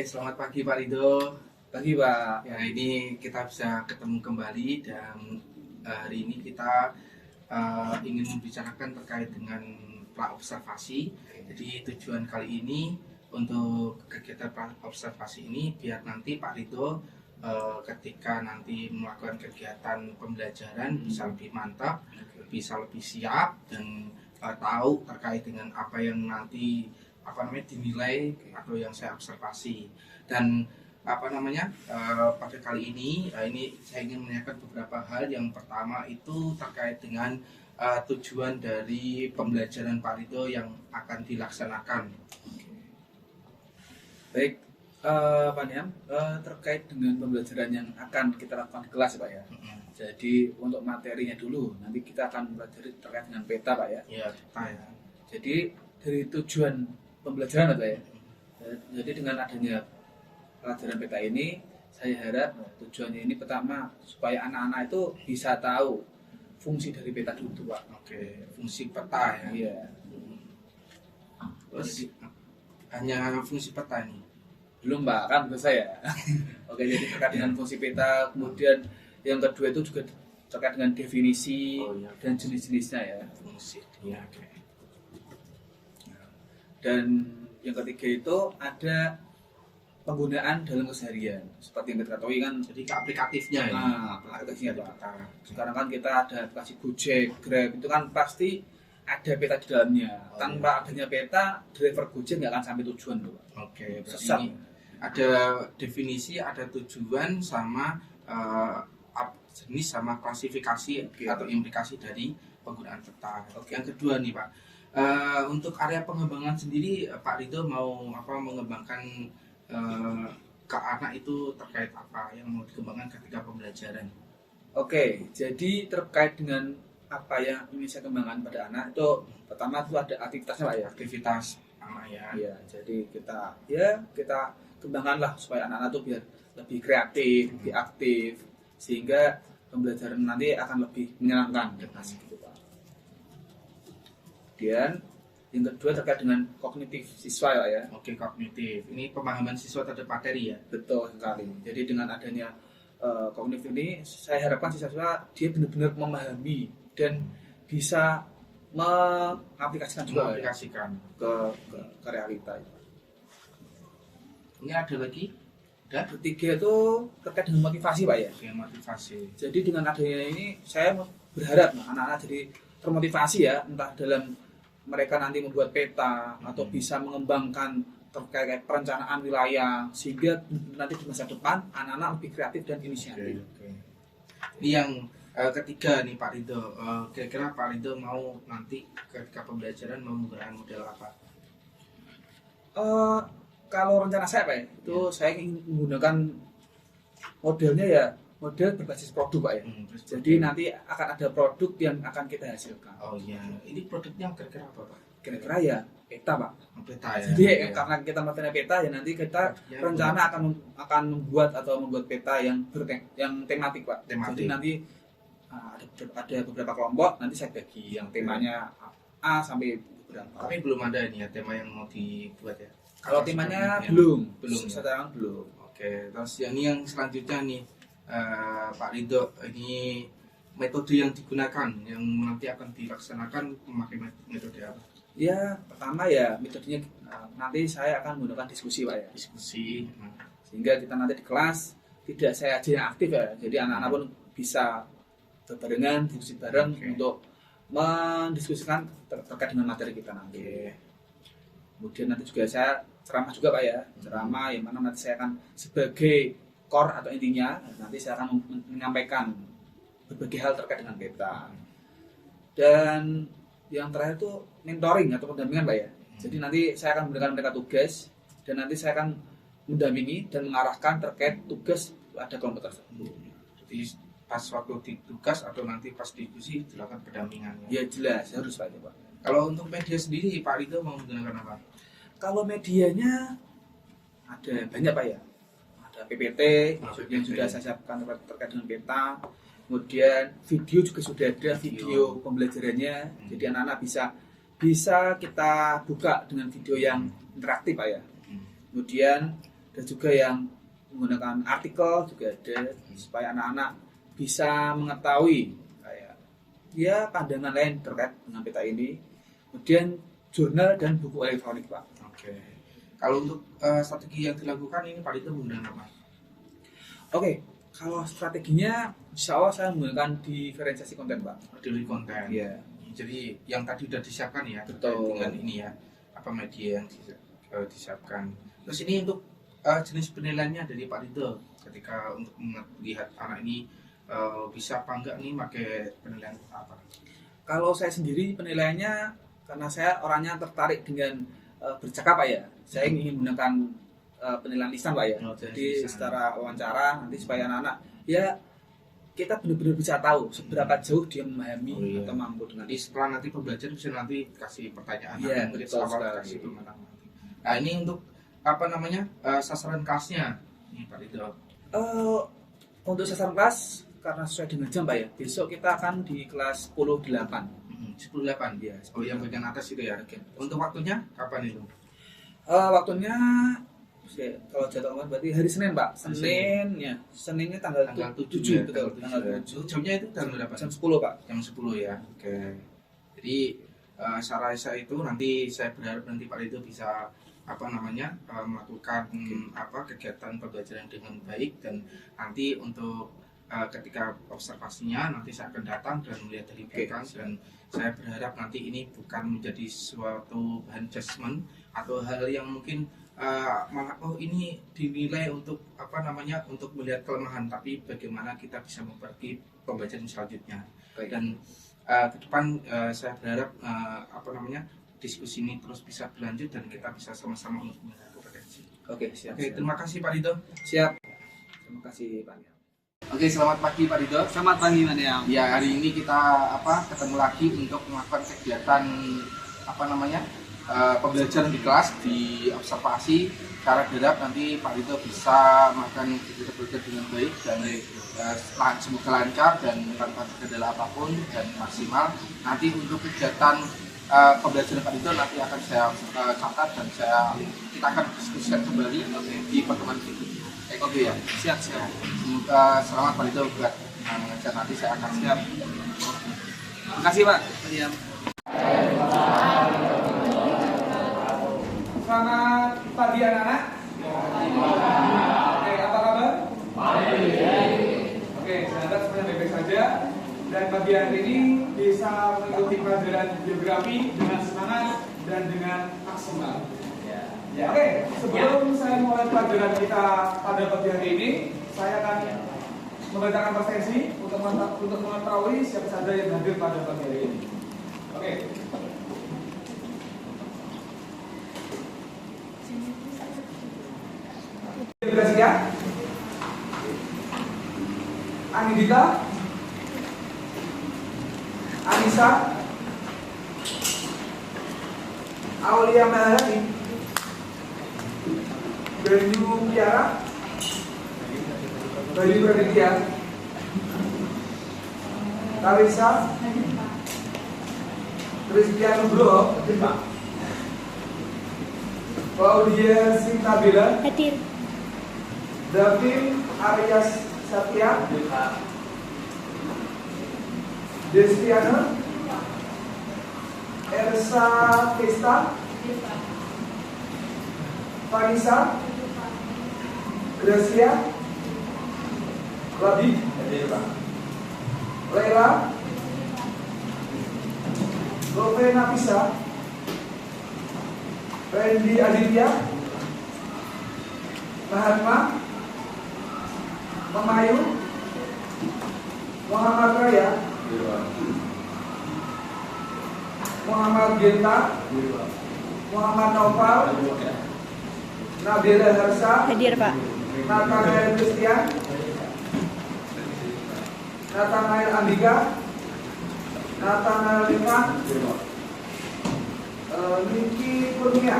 selamat pagi Pak Rido. Pagi Pak. Ya, ini kita bisa ketemu kembali dan hari ini kita ingin membicarakan terkait dengan praobservasi. Jadi tujuan kali ini untuk kegiatan praobservasi ini biar nanti Pak Rido ketika nanti melakukan kegiatan pembelajaran bisa lebih mantap, bisa lebih siap dan tahu terkait dengan apa yang nanti dinilai atau yang saya observasi. Dan pada kali ini saya ingin menanyakan beberapa hal. Yang pertama itu terkait dengan tujuan dari pembelajaran Pak Rido yang akan dilaksanakan. Baik, Pak Niam, terkait dengan pembelajaran yang akan kita lakukan di kelas Pak ya. Jadi untuk materinya dulu, nanti kita akan belajar terkait dengan peta Pak ya. Iya, peta ya. Jadi dari tujuan pembelajaran Pak ya. Jadi dengan adanya pelajaran peta ini, saya harap tujuannya ini pertama supaya anak-anak itu bisa tahu fungsi dari peta dulu Pak. Oke, fungsi peta ya. Iya. Terus hanya fungsi peta ini? Belum Pak, kan menurut saya. Oke, jadi terkait dengan fungsi peta, kemudian yang kedua itu juga terkait dengan definisi dan jenis-jenisnya ya. Fungsi, ya oke. Dan yang ketiga itu ada penggunaan dalam keseharian. Seperti yang kita ketahui kan, jadi ke aplikatifnya ya. Aplikatifnya Pak. Sekarang kan kita ada aplikasi Gojek, Grab, itu kan pasti ada peta di dalamnya. Tanpa adanya peta, driver Gojek nggak akan sampai tujuan loh. Oke, sesat. Ada definisi, ada tujuan sama jenis sama klasifikasi atau implikasi dari penggunaan peta. Yang kedua nih Pak, untuk area pengembangan sendiri Pak Rido mau mengembangkan ke anak itu terkait apa yang mau dikembangkan ketika pembelajaran? Oke, jadi terkait dengan apa yang ingin saya kembangkan pada anak itu pertama itu ada aktivitasnya Pak ya. Aktivitas anak ya. Iya, jadi kita kembangkanlah supaya anak-anak itu biar lebih kreatif, lebih aktif, sehingga pembelajaran nanti akan lebih menyenangkan gitu Pak. Kemudian yang kedua terkait dengan kognitif siswa ya. Oke, kognitif. Ini pemahaman siswa terhadap materi ya. Betul sekali. Jadi dengan adanya kognitif ini, saya harapkan siswa dia benar-benar memahami dan bisa mengaplikasikan juga ke realita. Ini ada lagi? Dan ketiga itu terkait dengan motivasi Pak ya. Oke, motivasi. Jadi dengan adanya ini saya berharap anak-anak jadi termotivasi ya, entah dalam mereka nanti membuat peta atau bisa mengembangkan terkait perencanaan wilayah, sehingga nanti di masa depan anak-anak lebih kreatif dan inisiatif. Oke. Ini yang ketiga nih Pak Rido. Kira-kira Pak Rido mau nanti ketika pembelajaran mau menggunakan model apa? Kalau rencana saya Pak itu saya ingin menggunakan modelnya ya model berbasis produk Pak ya. Jadi nanti akan ada produk yang akan kita hasilkan. Oh iya, ini produknya kira-kira apa Pak? Kira-kira ya peta Pak. Peta ya. Jadi karena kita melakukan peta ya nanti kita rencana akan membuat peta yang tematik Pak. Jadi nanti ada beberapa kelompok, nanti saya bagi yang temanya A sampai berapa. Tapi belum ada ini ya tema yang mau dibuat ya. Kalau temanya belum. Sekarang belum. Oke, terus yang selanjutnya nih Pak Rido, ini metode yang digunakan yang nanti akan dilaksanakan memakai metode apa? Ya, pertama ya metodenya nanti saya akan menggunakan diskusi Pak ya. Diskusi. Sehingga kita nanti di kelas tidak saya aja yang aktif ya. Jadi anak-anak pun bisa berbarengan, diskusi bareng untuk mendiskusikan terkait dengan materi kita nanti. Kemudian nanti juga saya ceramah juga Pak ya. Ceramah yang mana nanti saya akan sebagai core atau intinya nanti saya akan menyampaikan berbagai hal terkait dengan peta. Dan yang terakhir itu mentoring atau pendampingan Pak ya. Jadi nanti saya akan memberikan mereka tugas dan nanti saya akan mendampingi dan mengarahkan terkait tugas pada kelompok tersebut. Jadi pas waktu di tugas atau nanti pas diskusi dilakukan pendampingan ya? Ya jelas harus Pak. Kalau untuk media sendiri Pak Rido mau menggunakan apa? Kalau medianya ada banyak Pak ya. Ada PPT yang sudah saya siapkan terkait dengan peta. Kemudian video juga sudah ada, video pembelajarannya. Jadi anak-anak bisa kita buka dengan video yang interaktif Pak ya. Kemudian dan juga yang menggunakan artikel juga ada, supaya anak-anak bisa mengetahui kayak ya pandangan lain terkait dengan peta ini. Kemudian jurnal dan buku elektronik, Pak. Oke. Kalau untuk strategi yang dilakukan ini Pak Dito menggunakan apa? Oke, kalau strateginya insya Allah saya menggunakan diferensiasi konten, Pak. Dari konten. Iya. Jadi yang tadi sudah disiapkan ya, Betul. terkait dengan ini ya, apa media yang disiapkan. Terus ini untuk jenis penilaiannya dari Pak Dito ketika untuk melihat anak ini bisa apa enggak nih pakai penilaian apa? Kalau saya sendiri penilaiannya, karena saya orangnya tertarik dengan bercakap, Pak ya. Saya ingin menggunakan penilaian lisan, Pak ya. Jadi secara wawancara nanti supaya anak-anak ya kita benar-benar bisa tahu seberapa jauh dia memahami atau mampu dengan. Jadi setelah nanti pembelajaran bisa nanti kasih pertanyaan, Iya, mungkin betul awal sekali. kasih pemahaman. Nah ini untuk apa namanya sasaran kelasnya nih Pak Dito. Untuk sasaran kelas karena sesuai dengan jam, Pak ya. Besok kita akan di kelas 10-8. 10-8 Ya, Oh yang bagian atas itu ya. Oke. Untuk waktunya kapan itu? Waktunya kalau jadwal kemarin berarti hari Senin, Pak. Seninnya tanggal 7, ya, betul. Tanggal 7. Jamnya itu jam berapa? Jam 10, Pak. Jam 10 ya. Oke. Jadi saya itu nanti saya berharap nanti Pak Dito bisa apa namanya melakukan apa kegiatan pembelajaran dengan baik, dan nanti untuk ketika observasinya nanti saya akan datang dan melihat dari belakang, dan saya berharap nanti ini bukan menjadi suatu bahan judgement atau hal yang mungkin malah ini dinilai untuk apa namanya untuk melihat kelemahan, tapi bagaimana kita bisa memperbaiki pembelajaran selanjutnya. Baik. Dan ke depan saya berharap apa namanya diskusi ini terus bisa berlanjut dan kita bisa sama-sama untuk meningkatkan kompetensi. Oke, siap. Oke, terima kasih Pak Dito. Siap. Terima kasih, Pak. Oke, selamat pagi Pak Dito. Selamat pagi, Mas Yang. Ya, hari ini kita ketemu lagi untuk melakukan kegiatan apa namanya pembelajaran di kelas, di observasi. Cara berharap nanti Pak Dito bisa melakukan kegiatan dengan baik dan semoga lancar dan tanpa kendala apapun dan maksimal. Nanti untuk kegiatan pembelajaran Pak Dito nanti akan saya catat dan kita akan diskusikan kembali di pertemuan berikutnya. Oke ya. Siap. Semoga selamat Pak Dito buat mengajar nanti saya akan siap. Terima kasih, Pak. Siap. Selamat pagi anak-anak. Oke, apa kabar? Oke, semoga semuanya baik-baik saja. Dan pagi hari ini bisa mengikuti pelajaran geografi dengan semangat dan dengan maksimal. Oke, sebelum saya mulai pelajaran kita pada pagi hari ini, saya akan membacakan presensi untuk mengetahui siapa saja yang hadir pada pagi hari ini. Oke. Gracia, Anindita, Anissa, Aulia Maharani, Bayu Piara, Bayu Praditya, Kalisa, Christian Nugroho, Claudia Sintabila, Hadir. Davin Aryas Satya, Destiana, Ersa Kesta, Vanessa, Gracia, Rabi, Leila, Lovena Pisa, Randy Aditya, Mahatma, Mamayu, Muhammad Raya, Muhammad Genta, Muhammad Naufal, Nabila Harsa, Hadir, Pak. Nathanael Christian, Nathanael Andika, Nathanael Ivan, Niki Kurnia,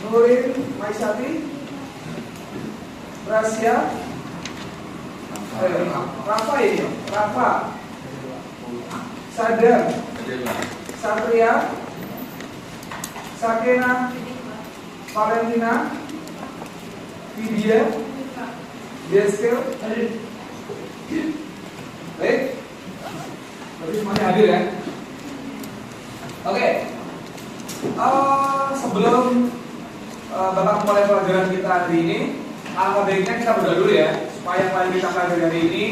Nurin Maisati, Rasya, Rafa, Sadar, Satria, Sakena, Valentina, Vidya, Deskel. Baik, berarti semuanya hadir ya. Oke, sebelum Bapak mulai pelajaran kita hari ini, alangkah baiknya kita berdoa dulu ya, supaya apa yang kita pelajari hari ini,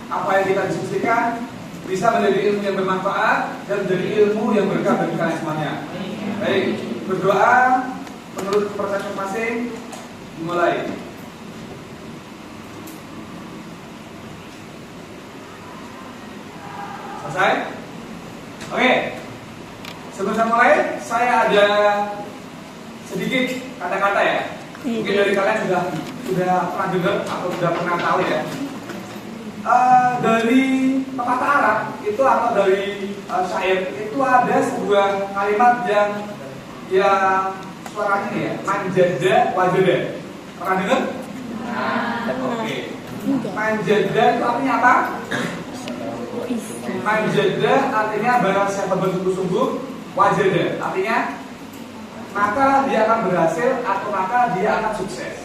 apa yang kita diskusikan bisa menjadi ilmu yang bermanfaat dan menjadi ilmu yang berkah bagi kalian semuanya. Baik, berdoa menurut kepercayaan masing-masing, dimulai. Selesai? Oke. Sebelum saya mulai, saya ada sedikit kata-kata ya. Mungkin dari kalian sudah pernah dengar atau sudah pernah tahu ya. Dari pepatah Arab itu atau dari syair itu ada sebuah kalimat yang suaranya nih ya, manjada wajada. Pernah dengar? Oke. Manjada itu artinya apa? Manjada artinya barang siapa bersungguh-sungguh, wajada artinya maka dia akan berhasil atau maka dia akan sukses.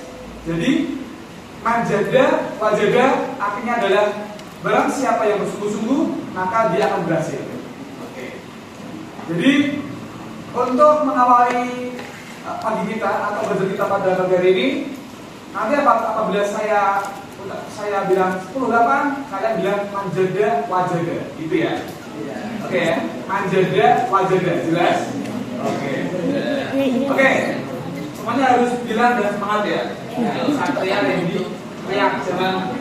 Jadi manjada wajada artinya adalah barang siapa yang bersungguh-sungguh maka dia akan berhasil. Oke. Jadi untuk mengawali pagi kita atau belajar kita pada pagi hari ini, nanti apabila saya bilang 10-8, kalian bilang manjada wajada, gitu ya. Oke ya, manjada wajada, jelas? Oke, semuanya harus bilang dan semangat ya. Satria, Randy, teriak, jangan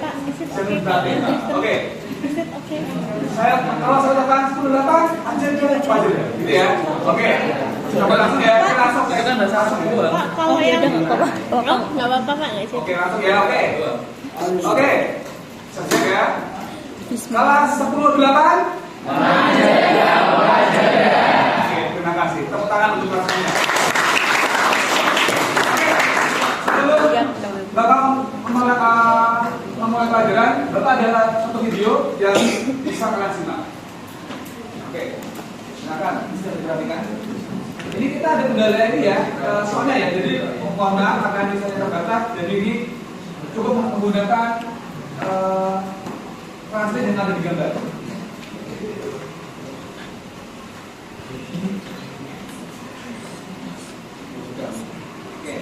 berhenti. Oke. Kalau saya katakan 10-8, manjada wajada, gitu ya. Oke. Coba langsung ya, kita langsung kita kan bahasa langsung dulu. Pak, kalau yang nggak apa-apa Pak, nggak sih? Oke, langsung ya, oke. Oke, siap ya. Kelas 10-8. Oke, terima kasih. Tepuk tangan untuk kelasnya. Oke, sebelum Bapak memulai pelajaran, Bapak ada satu video yang bisa kalian simak. Oke, silakan bisa diperhatikan. Ini kita ada kendala ini ya, soalnya ya, jadi mohon maaf karena ini saya terbatas, jadi ini cukup menggunakan translate yang ada di gambar. Oke.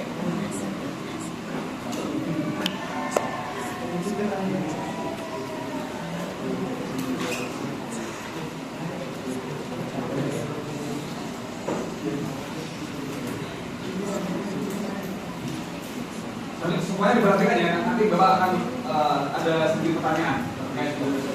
Semuanya diperhatikan ya, nanti Bapak akan ada sedikit pertanyaan terkait dengan itu.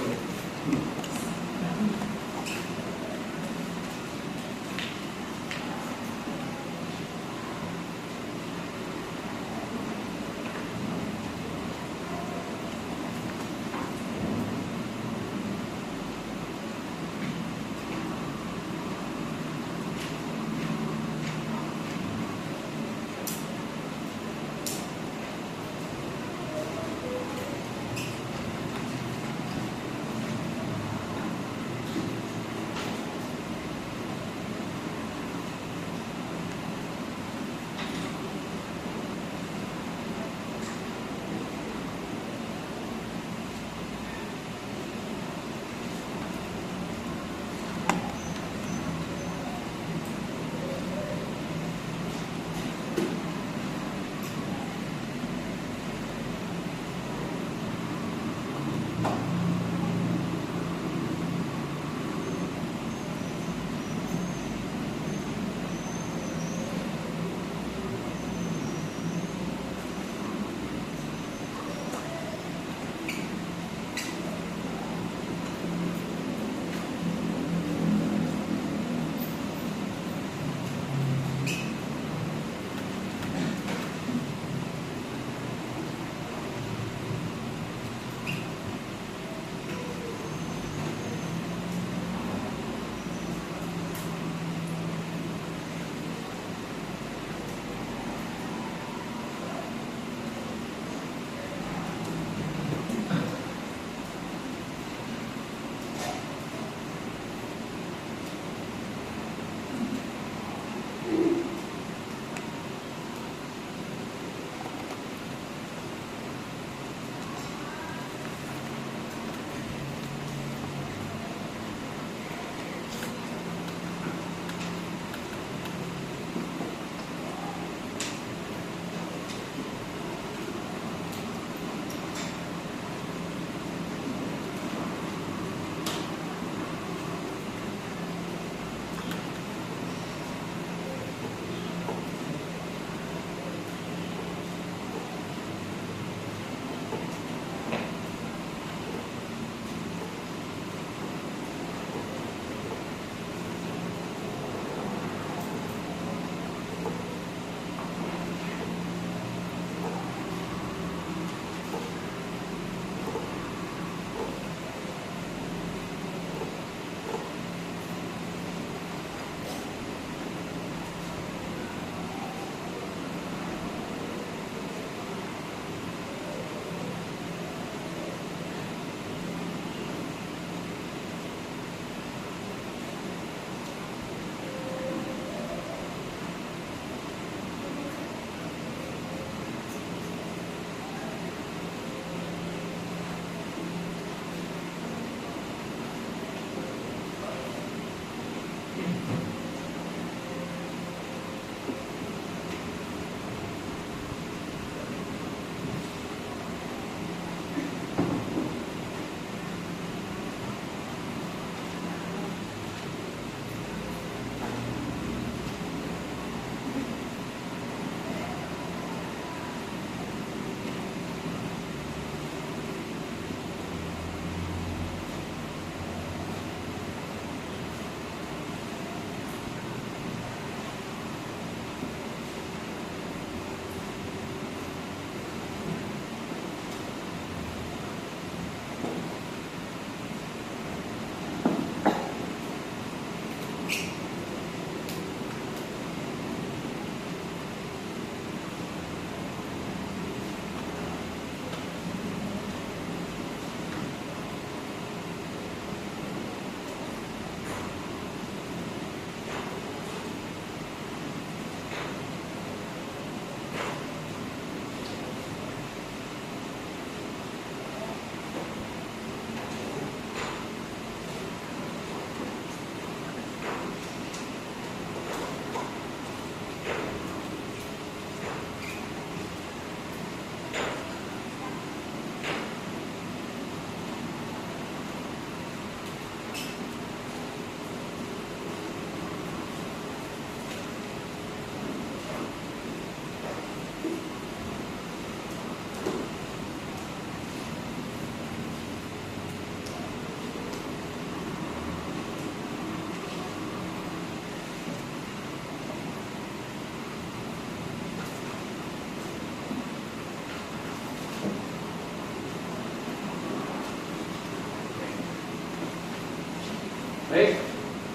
Baik,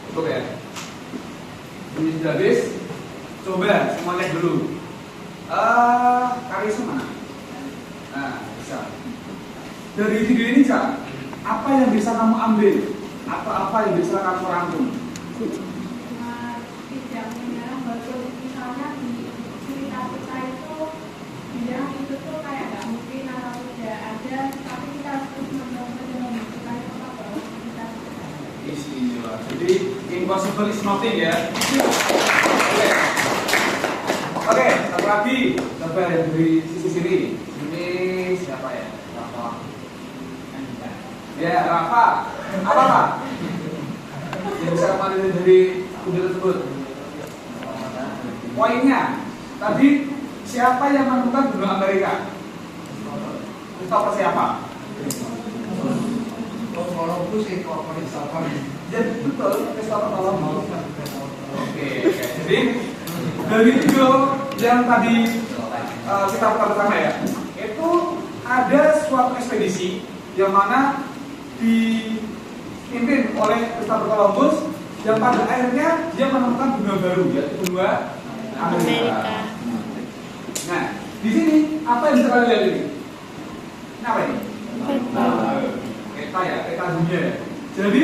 cukup ya. Ini sudah habis. Coba semua lihat dulu. Karisma mana? Nah, bisa. Dari video ini, Cak, apa yang bisa kamu ambil? Atau apa yang bisa kamu rangkum? Tidak menyerang betul, misalnya di cerita kita itu bilang itu tuh kayak nggak mungkin atau tidak ada, tapi kita harus terus mencoba dan membuktikan itu bahwa kita Istilah. Jadi impossible is nothing ya. Oke, satu lagi. Coba dari sisi sini. Ini siapa ya? Rafa. Ya, Rafa. Apa Pak? Yang bisa kemarin dari video tersebut. Poinnya tadi siapa yang menemukan benua Amerika? Christopher siapa? Columbus itu Christopher. Ya betul, Christopher Columbus. Oke. Jadi dari video yang tadi kita putar bersama ya, itu ada suatu ekspedisi yang mana dipimpin oleh Christopher Columbus yang pada akhirnya dia menemukan benua baru, yaitu benua Amerika. Nah, di sini apa yang bisa kalian lihat ini? Ini apa ini? Peta ya, peta dunia. Jadi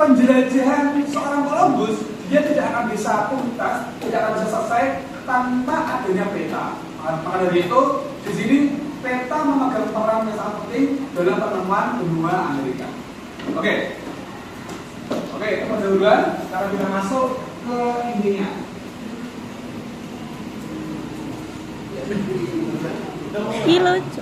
penjelajahan seorang Columbus dia tidak akan bisa tuntas, tidak akan bisa selesai tanpa adanya peta. Maka dari itu di sini peta memegang peran yang sangat penting dalam penemuan benua Amerika. Oke, itu pendahuluan. Sekarang kita masuk ke intinya. Ih, lucu.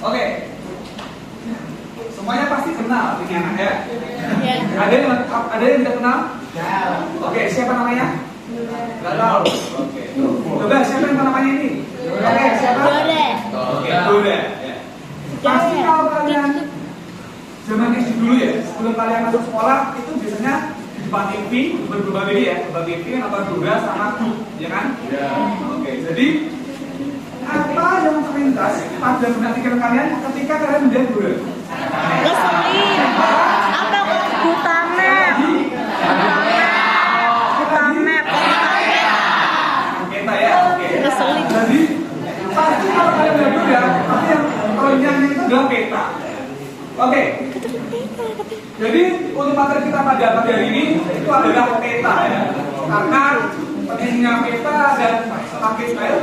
Oke, semuanya pasti kenal ini anak ya. Ya. Ada yang tidak kenal? Oke, siapa namanya? Nggak tahu. Oke. Coba siapa yang namanya ini? Oke, siapa? Dore. Oke, Dore. Ya. Pasti kalau kalian zaman SD dulu ya, sebelum kalian masuk sekolah itu biasanya di depan TV berubah ini ya, berubah TV nonton Dora sama Duk, ya kan? Ya. Oke, jadi apa yang terlintas pada benak pikiran kalian ketika kalian melihat Dora? Ngeselin. Apa kok Gutamet? Gutamet. Kita ya, oke. Ngeselin. Jadi pasti kalau kalian melihat Dora, pasti yang terlihat itu adalah peta. Oke. Jadi untuk materi kita pada pagi hari ini itu adalah peta ya. Karena pentingnya peta dan pakai file.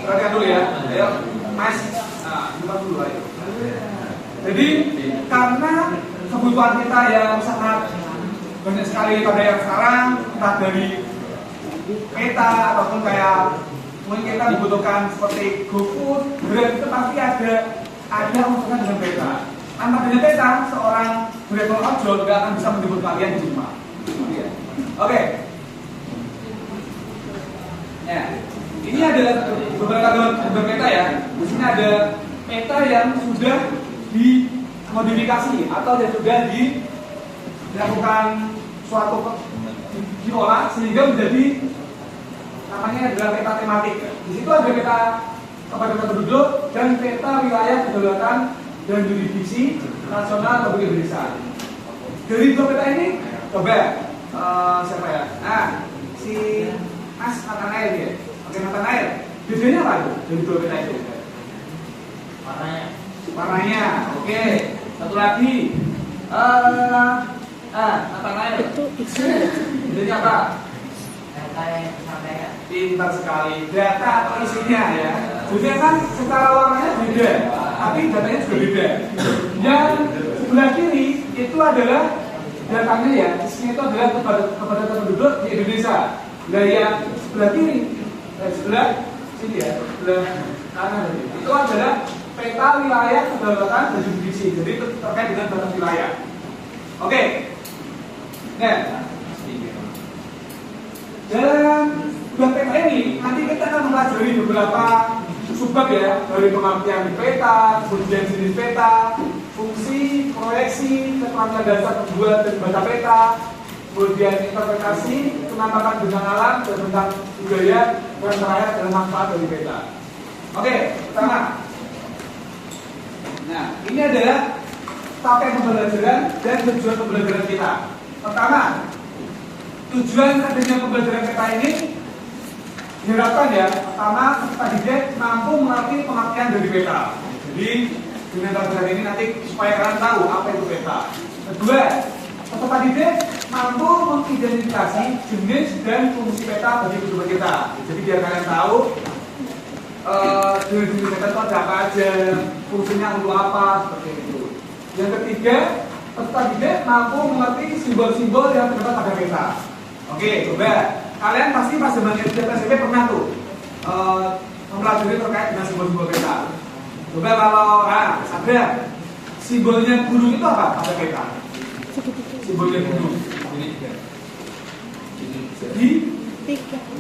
Perhatikan dulu ya. Ayo, Mas. Nah, buka dulu ayo. Jadi karena kebutuhan kita yang sangat banyak sekali pada yang sekarang, entah dari peta ataupun kayak mungkin kita dibutuhkan seperti GoFood, Grab itu pasti ada unsurnya dengan peta. Tanpa adanya peta, seorang driver ojol nggak akan bisa menjemput kalian di rumah. Oke. Ya, ini adalah beberapa peta ya. Di sini ada peta yang sudah dimodifikasi atau yang sudah dilakukan suatu diolah sehingga menjadi namanya adalah peta tematik. Di situ ada peta kabupaten penduduk dan peta wilayah kedaulatan dan jurisdiksi nasional Republik Indonesia. Dari dua peta ini, coba siapa ya? Nah, si Mas Nathanael ya. Oke, Nathanael. Bedanya apa itu dari dua peta itu? Warnanya. Oke. Satu lagi. Nathanael. Bedanya apa? Pintar sekali. Data atau isinya ya. Jadi kan secara warnanya beda, tapi datanya juga beda. Yang sebelah kiri itu adalah datanya ya, isinya itu adalah kepada penduduk di Indonesia. Nah yang sebelah kiri, sebelah sini ya, sebelah kanan itu adalah peta wilayah kedaulatan dan jurisdiksi. Jadi terkait dengan batas wilayah. Oke. Nah, dalam dua peta ini nanti kita akan mempelajari beberapa subbab ya, dari pengertian peta, kemudian jenis peta, fungsi, proyeksi, keterangan dasar pembuat dan baca peta, kemudian interpretasi, penampakan bentang alam, dan tentang budaya, dan terakhir adalah manfaat dari peta. Oke, pertama. Nah, ini adalah capaian pembelajaran dan tujuan pembelajaran kita. Pertama, tujuan adanya pembelajaran peta ini diharapkan ya, pertama peserta didik mampu mengerti pengertian dari peta. Jadi dengan pelajaran ini nanti supaya kalian tahu apa itu peta. Kedua, peserta didik mampu mengidentifikasi jenis dan fungsi peta bagi kehidupan kita. Jadi biar kalian tahu jenis peta itu ada apa aja, fungsinya untuk apa, seperti itu. Yang ketiga, peserta didik mampu mengerti simbol-simbol yang terdapat pada peta. Oke, coba kalian pasti pas zaman SMP pernah tuh mempelajari terkait dengan simbol-simbol peta. Coba kalau ada simbolnya gunung itu apa pada peta? Simbolnya gunung.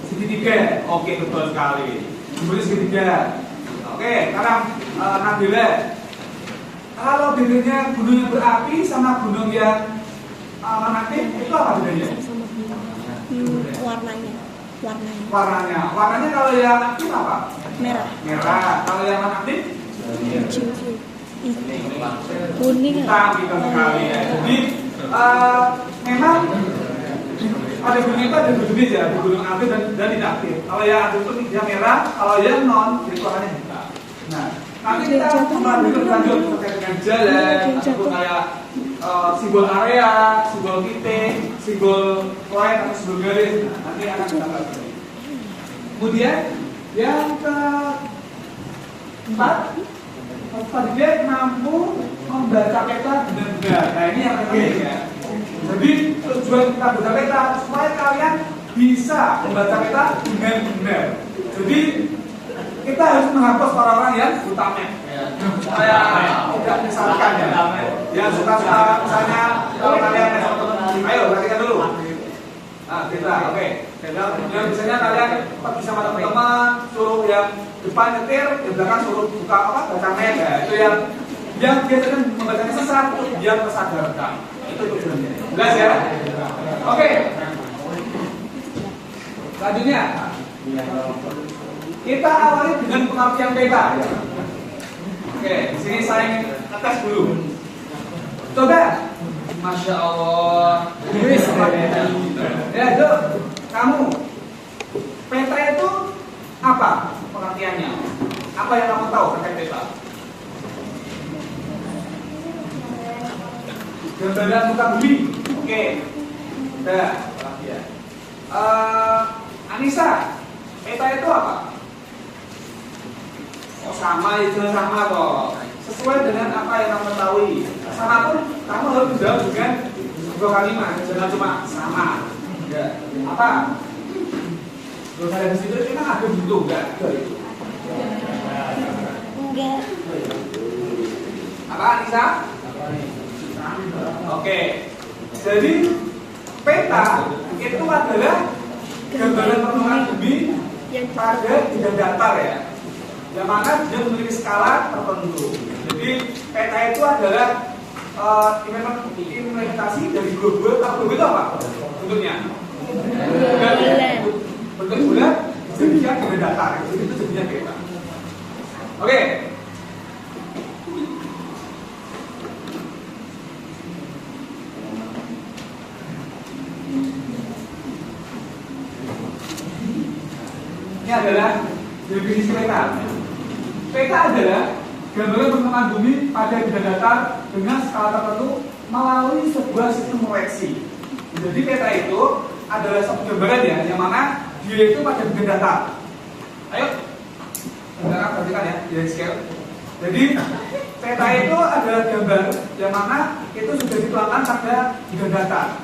Segitiga. Oke, betul sekali. Simbolnya segitiga. Oke, sekarang Nabila. Kalau bedanya gunung yang berapi sama gunung yang non-aktif itu apa bedanya? Warnanya kalau yang aktif apa? Merah. Kalau yang non-aktif? Kuning. Hitam, hitam sekali ya. Jadi memang ada gunung itu ada dua jenis ya, gunung aktif dan tidak aktif. Kalau yang aktif itu dia merah, kalau yang non itu warnanya hitam. Nah, nanti kita kembali lanjut terkait dengan jalan, ataupun kayak simbol area, simbol titik, simbol line atau simbol garis. Nah, nanti akan kita bahas. Kemudian yang keempat, peserta didik mampu membaca peta dengan benar. Nah, ini yang penting ya. Jadi tujuan kita membaca peta supaya kalian bisa membaca peta dengan benar. Jadi kita harus menghapus orang-orang yang buta map supaya tidak menyesatkan ya. Yang suka-suka misalnya kalau kalian ayo perhatikan dulu. Nah, kita oke. Yang misalnya kalian pergi sama teman-teman, suruh yang depan nyetir, yang belakang suruh buka baca map ya. Itu yang biasanya membacanya sesat biar tersadarkan. Itu tujuannya. Jelas ya? Oke. Selanjutnya kita awali dengan pengertian peta. Oke, di sini saya ngetes dulu. Coba, masya Allah. Ya, Dok, kamu peta itu apa pengertiannya? Apa yang kamu tahu terkait peta? Gambaran muka bumi. Oke. Udah, ya. Anissa, peta itu apa? Oh, sama itu sama kok. Sesuai dengan apa yang kamu ketahui. Sama pun kamu harus menjawab dengan sebuah kalimat, jangan cuma sama. Ya. Apa? Kalau saya di situ memang ada bentuk enggak? Enggak. Apa Anissa? Oke. Jadi peta itu adalah gambaran permukaan bumi pada bidang datar ya. Yang mana dia memiliki skala tertentu. Jadi peta itu adalah implementasi dari global. Kalau global itu apa bentuknya? Bentuk bulat dijadikan bidang datar. Itu jadinya peta. Oke. Ini adalah definisi peta. Peta adalah gambaran permukaan bumi pada bidang datar dengan skala tertentu melalui sebuah sistem proyeksi. Jadi peta itu adalah satu gambaran ya, yang mana dia itu pada bidang datar. Ayo, sekarang perhatikan ya, di scale. Jadi peta itu adalah gambar yang mana itu sudah dituangkan pada bidang datar.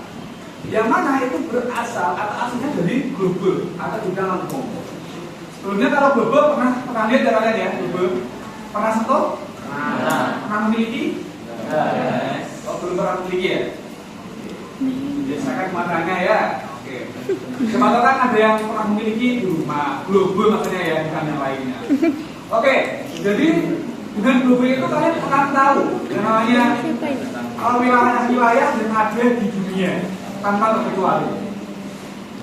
Yang mana itu berasal atau aslinya dari global atau bidang langsung. Sebelumnya kalau global pernah lihat ya kalian ya, global pernah sentuh? Pernah memiliki? Oh, belum pernah memiliki ya? Biasakan matanya ya. Oke. Siapa kan ada yang pernah memiliki di rumah, global maksudnya ya, bukan yang lainnya. Oke, jadi dengan global itu kalian pernah tahu yang namanya wilayah yang ada di dunia tanpa terkecuali.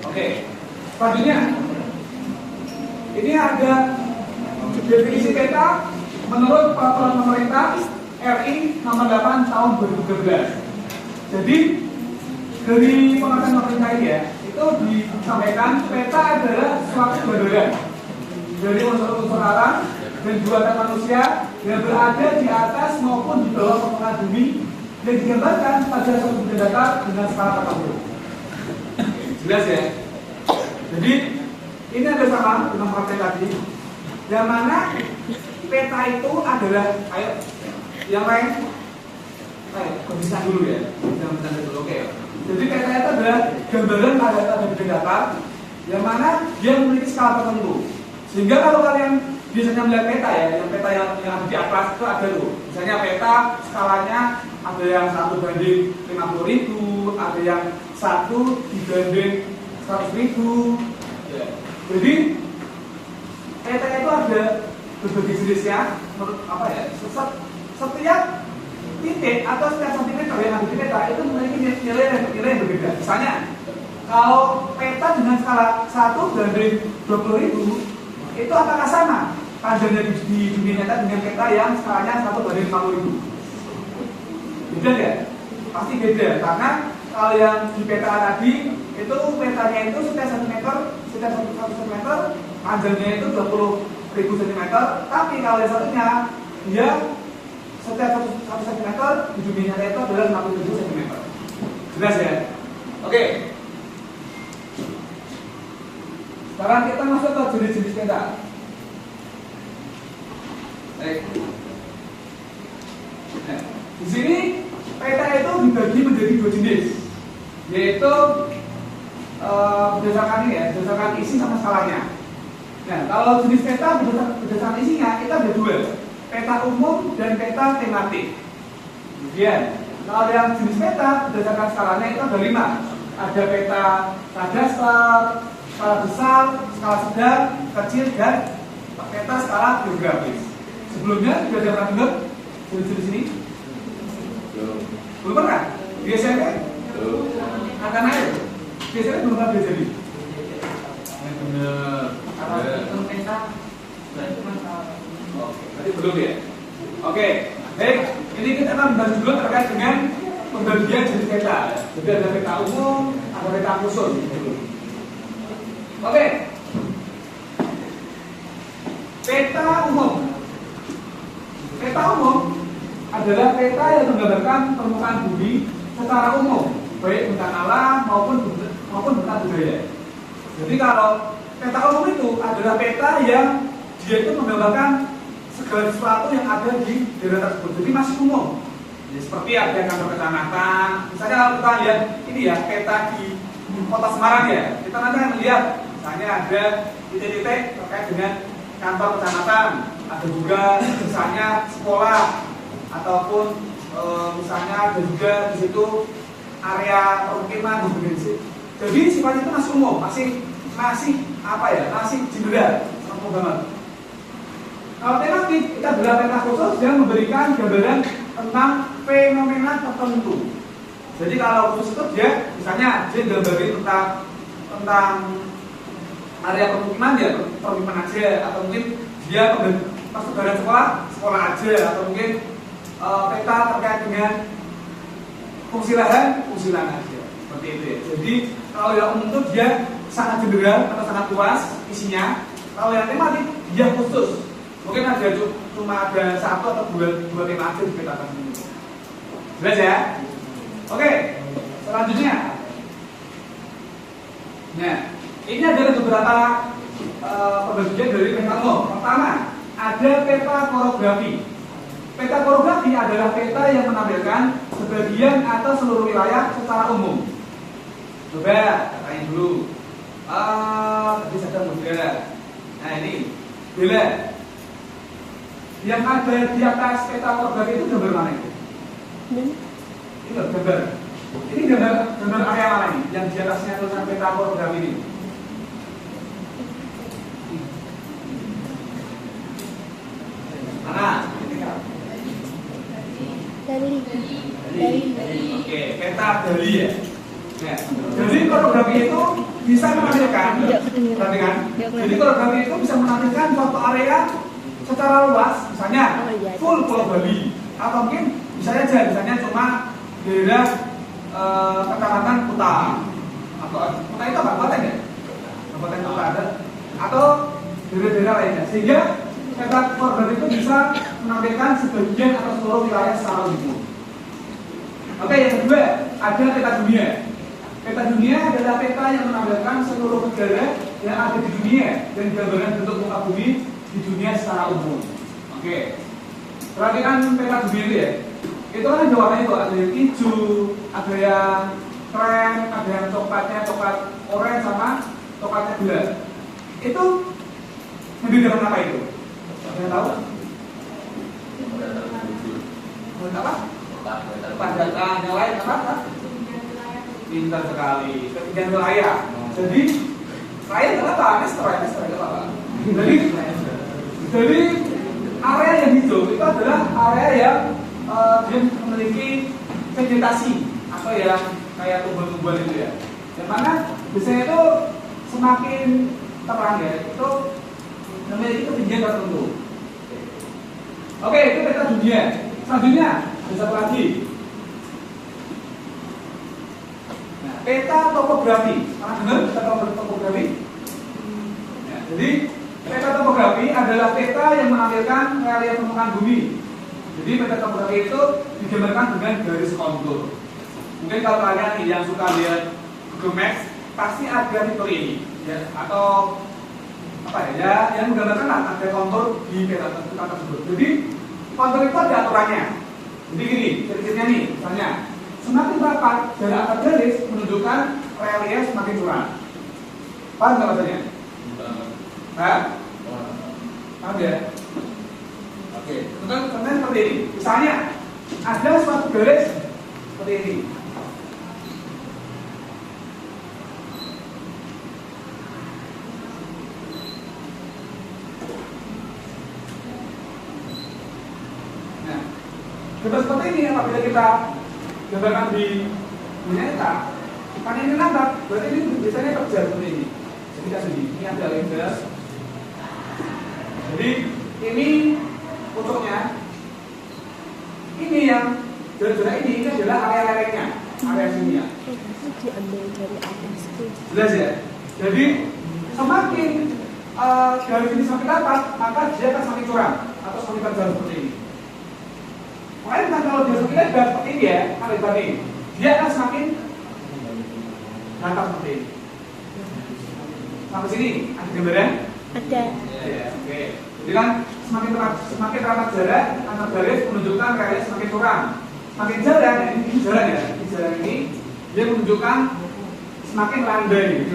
Oke, selanjutnya ini ada definisi peta menurut peraturan pemerintah RI nomor 8 tahun 2013. Jadi dari pengertian pemerintah ini ya, itu disampaikan peta adalah suatu gambaran dari unsur-unsur alam dan buatan manusia yang berada di atas maupun di bawah permukaan bumi yang digambarkan pada suatu benda datar dengan skala tertentu. Jelas ya? Jadi ini ada sama dengan praktek tadi, yang mana peta itu adalah, ayo yang lain, kondisikan dulu ya, jangan bercanda dulu, oke. Jadi peta itu adalah gambaran pada benda datar, yang mana dia memiliki skala tertentu. Sehingga kalau kalian biasanya melihat peta ya, yang peta yang ada di atas itu ada tuh. Misalnya peta skalanya ada yang 1:50.000, ada yang 1:100.000. Ya. Jadi peta itu ada berbagai jenisnya, apa ya? Setiap titik atau setiap sentimeter yang ada di peta itu memiliki nilai yang berbeda. Misalnya kalau peta dengan skala 1:20.000 itu apakah sama panjangnya di dunia nyata dengan peta yang skalanya 1:50.000? Beda ya? Pasti beda, karena kalau yang di peta tadi itu petanya itu setiap 1 meter, setiap 1 cm panjangnya itu 20.000 cm, tapi kalau yang satunya dia setiap 1 cm di dunia nyata itu adalah 60.000 cm. Jelas ya? Oke. Sekarang kita masuk ke jenis-jenis peta. Baik. Nah, di sini peta itu dibagi menjadi 2 jenis, yaitu berdasarkan ini ya, berdasarkan isi sama skalanya. Nah, kalau jenis peta berdasarkan isinya kita ada 2, peta umum dan peta tematik. Kemudian, kalau yang jenis peta berdasarkan skalanya itu ada 5. Ada peta kadastral, skala besar, skala sedang, kecil, dan peta skala geografis. Sebelumnya sudah ada pernah dengar jenis-jenis ini? Belum pernah? Di SMP? Akan air? Biasanya belum pernah belajar ini? Benar. Kalau peta Berarti belum ya? Oke, baik. Ini kita akan membahas dulu terkait dengan pembagian jenis peta. Jadi ada peta umum, ada peta khusus. Oke. Peta umum. Peta umum adalah peta yang menggambarkan permukaan bumi secara umum, baik bentang alam maupun bentang budaya. Jadi kalau peta umum itu adalah peta yang dia itu menggambarkan segala sesuatu yang ada di daerah tersebut. Jadi masih umum. Ya, seperti ada kantor kecamatan. Misalnya kalau kita lihat ini ya peta di Kota Semarang ya, kita nanti akan melihat misalnya ada titik-titik terkait dengan kantor kecamatan, ada juga misalnya sekolah ataupun misalnya ada juga di situ area permukiman dan sebagainya. Jadi sifatnya itu masih umum, masih apa ya, masih general, umum banget. Kalau tematik kita adalah peta khusus yang memberikan gambaran tentang fenomena tertentu. Jadi kalau khusus itu dia misalnya dia gambarin tentang area permukiman ya permukiman aja, atau mungkin dia persebaran sekolah aja, atau mungkin peta terkait dengan fungsi lahan aja, seperti itu ya. Jadi kalau yang umum itu dia sangat general atau sangat luas isinya. Kalau yang tematik dia khusus, mungkin ada cuma ada 1 atau 2 tema aja di peta tersebut. Jelas ya? Oke, selanjutnya. Nah, ini adalah beberapa pembagian dari peta umum. Pertama, ada peta korografi. Peta korografi adalah peta yang menampilkan sebagian atau seluruh wilayah secara umum. Coba katain dulu. Tadi saya muda. Nah ini, bila yang ada di atas peta korografi itu gambar mana itu? Ini gambar. Ini gambar area mana ini? Yang di atasnya tulisan peta korografi ini. Mana? Dali. Oke, peta Dali ya. Nah, jadi koreografi itu bisa menampilkan, perhatikan. Jadi koreografi itu bisa menampilkan suatu area secara luas, misalnya full Pulau Bali, atau mungkin bisa aja, misalnya cuma daerah kecamatan Kuta, atau Kuta itu apa? Kabupaten ya? Kabupaten Kuta ada, atau daerah-daerah lainnya, sehingga peta koreografi itu bisa menampilkan sebagian atau seluruh wilayah secara umum. Oke, yang kedua ada peta dunia. Peta dunia adalah peta yang menampilkan seluruh negara yang ada di dunia dan digambarkan bentuk muka bumi di dunia secara umum. Oke, perhatikan peta dunia itu ya. Itu kan ada warnanya tuh, ada yang hijau, ada yang krem, ada yang coklat oranye sama coklatnya gelap. Itu membedakan apa itu? Yang tahu? Apa? Padatan yang lain apa? Pintar sekali. Ketinggian wilayah. Jadi wilayah kenapa? Nester apa? Jadi area yang hijau itu adalah area yang dia memiliki vegetasi atau yang kayak tumbuhan-tumbuhan itu ya. Yang mana biasanya itu semakin terang ya, itu memiliki ketinggian tertentu. Oke, itu peta dunia. Selanjutnya ada satu lagi. Nah, peta topografi. Pernah dengar peta topografi? Ya, jadi peta topografi adalah peta yang menampilkan relief permukaan bumi. Jadi peta topografi itu digambarkan dengan garis kontur. Mungkin kalau kalian nih yang suka lihat Google Maps pasti ada fitur ini, ya, atau apa ya, yang menggambarkan lah ada kontur di peta tersebut. Jadi kontur itu ada aturannya. Jadi gini, ciri-cirinya nih, misalnya semakin rapat jarak antar garis menunjukkan relief semakin curam. Paham nggak maksudnya? Paham? Paham ya? Oke, contohnya seperti ini. Misalnya ada suatu garis seperti ini. Gambar seperti ini apabila kita gambarkan di nyata, kan ini nampak, berarti ini biasanya kerja seperti ini. Jadi kita sedih, ini ada lender. Jadi ini pucuknya, ini yang zona-zona ini adalah area-areanya, area sini ya. Diambil dari atas tuh. Jelas ya. Jadi semakin garis ini semakin rapat, maka dia akan semakin curam atau semakin terjal seperti ini. Makanya kalau dia semakin lebar seperti ini ya, kan lebar ini, dia akan semakin datar seperti ini. Sampai sini ada gambaran? Ada. Ya, oke. Jadi kan semakin rapat jarak antar garis menunjukkan garis semakin curam. Semakin jarak, ini jarak ya, ini jarak ini dia menunjukkan semakin landai.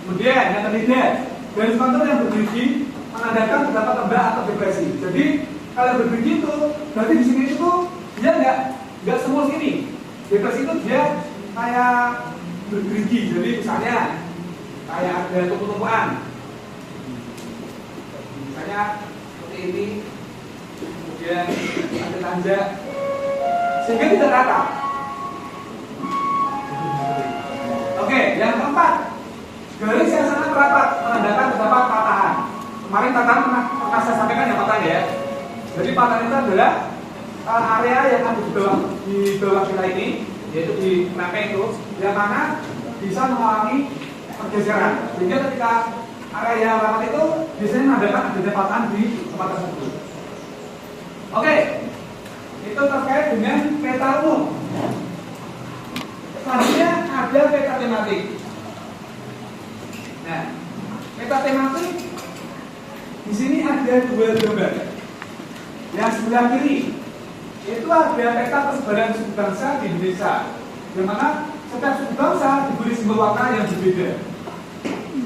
Kemudian yang ketiga, garis kontur yang bergerigi menandakan terdapat tembak atau depresi. Jadi kalau bergerigi itu berarti di sini itu dia nggak semua sini. Depresi itu dia kayak bergerigi. Jadi misalnya kayak ada tumpu-tumpuan. Misalnya seperti ini, kemudian ada tanjak, sehingga tidak rata. Oke, yang keempat, garis yang sangat rapat menandakan terdapat patahan. Kemarin patahan pernah saya sampaikan yang patahan ya. Jadi patahan itu adalah area yang ada di bawah kita ini, yaitu di lempeng itu, yang mana bisa mengalami pergeseran. Sehingga ketika area yang rapat itu biasanya menandakan adanya patahan di tempat tersebut. Oke, itu terkait dengan peta umum. Selanjutnya ada peta tematik. Nah, peta tematik di sini ada dua gambar. Yang sebelah kiri itu ada peta persebaran suku bangsa di Indonesia, di mana setiap suku bangsa diberi simbol warna yang berbeda.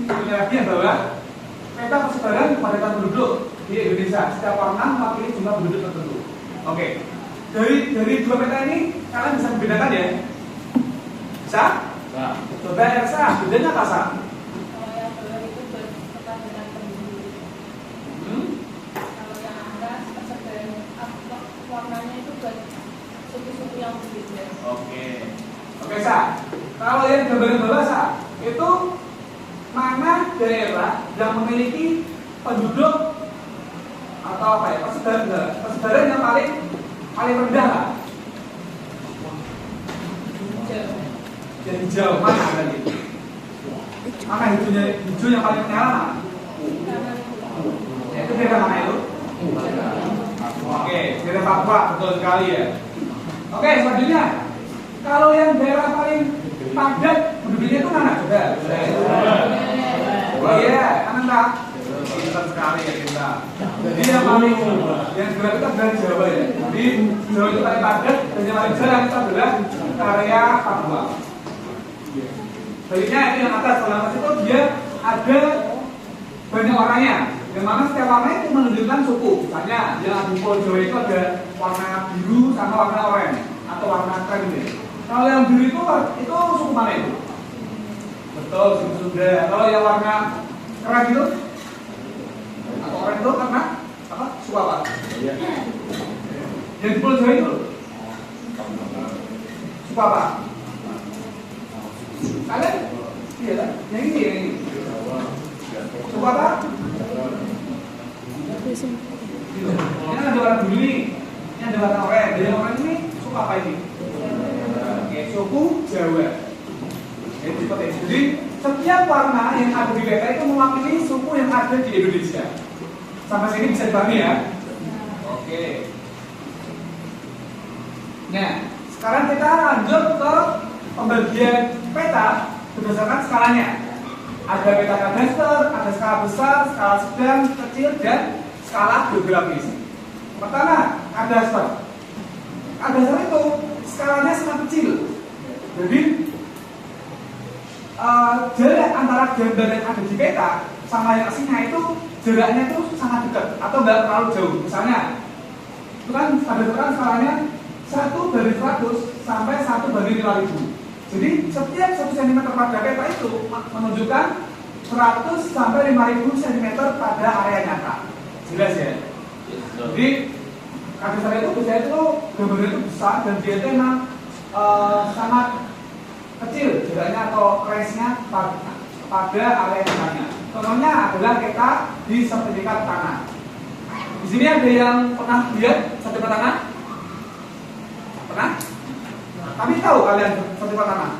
Kemudian lagi yang bawah, peta persebaran kepadatan penduduk di Indonesia. Setiap warna mewakili jumlah penduduk tertentu. Oke, dari dua peta ini kalian bisa membedakan ya? Bisa? Coba Elsa, bedanya apa Sa? Kalau yang bawah itu berkepadatan penduduk. Kalau yang atas persebaran warnanya itu suku-suku yang berbeda. Oke, Sa. Kalau yang gambaran bawah, Sa, itu mana daerah yang memiliki penduduk atau apa ya, persebaran yang paling rendah lah. Yang hijau mana tadi? Mana hijau yang paling menyala? Itu daerah mana itu? Oke, daerah Papua, betul sekali ya. Oke, selanjutnya, kalau yang daerah paling padat penduduknya itu mana? Coba. Oh iya, Ananta. Pintar sekali ya kita. Jadi yang paling yang sebelah kita adalah Jawa ya. Jadi Jawa itu paling padat dan yang paling jarang itu adalah area Papua. Sebaliknya itu yang atas, kalau atas itu dia ada banyak warnanya. Yang mana setiap warna itu menunjukkan suku. Misalnya yang di Pulau Jawa itu ada warna biru sama warna oranye atau warna krem gitu. Kalau yang biru itu suku mana itu? Betul, suku Sunda. Kalau yang warna krem itu atau oranye itu karena apa? Suku apa? Yang di Pulau Jawa itu suku apa? Kalian? Iya kan? Yang ini. Suku apa? Ini ada warna biru nih. Ini ada warna oranye. Jadi oranye ini suku apa ini? Oke, suku Jawa. Jadi setiap warna yang ada di peta itu mewakili suku yang ada di Indonesia. Sampai sini bisa dipahami ya? Oke. Nah, sekarang kita lanjut ke pembagian peta berdasarkan skalanya. Ada peta kadaster, ada skala besar, skala sedang, kecil, dan skala geografis. Pertama, kadaster. Kadaster itu skalanya sangat kecil. Jadi jarak antara gambar yang ada di peta sama yang aslinya itu jaraknya itu sangat dekat atau nggak terlalu jauh. Misalnya, itu kan kadaster kan skalanya 1/100 sampai 1/5000. Jadi setiap 1 cm pada peta itu menunjukkan 100 sampai 5000 cm pada area nyata. Jelas ya? Jadi kadaster itu biasanya itu gambarnya itu besar dan dia itu memang sangat kecil jaraknya atau range-nya pada area nyatanya. Contohnya adalah peta di sertifikat tanah. Di sini ada yang pernah lihat sertifikat tanah? Pernah? Tapi tahu kalian sertifikat tanah?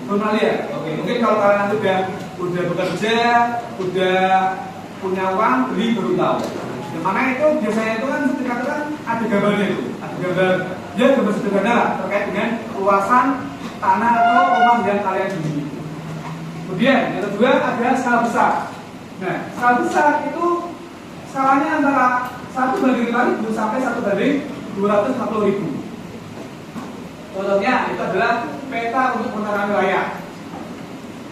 Belum pernah lihat? Oke, mungkin kalau kalian nanti udah bekerja, udah punya uang, beli baru tahu. Yang mana itu biasanya itu kan sertifikat itu kan ada gambarnya itu, ada gambar, ya gambar sederhana lah terkait dengan luasan tanah atau rumah yang kalian beli. Kemudian yang kedua ada skala besar. Nah, skala besar itu skalanya antara 1/5000 sampai 1/250.000. Contohnya itu adalah peta untuk penerangan wilayah.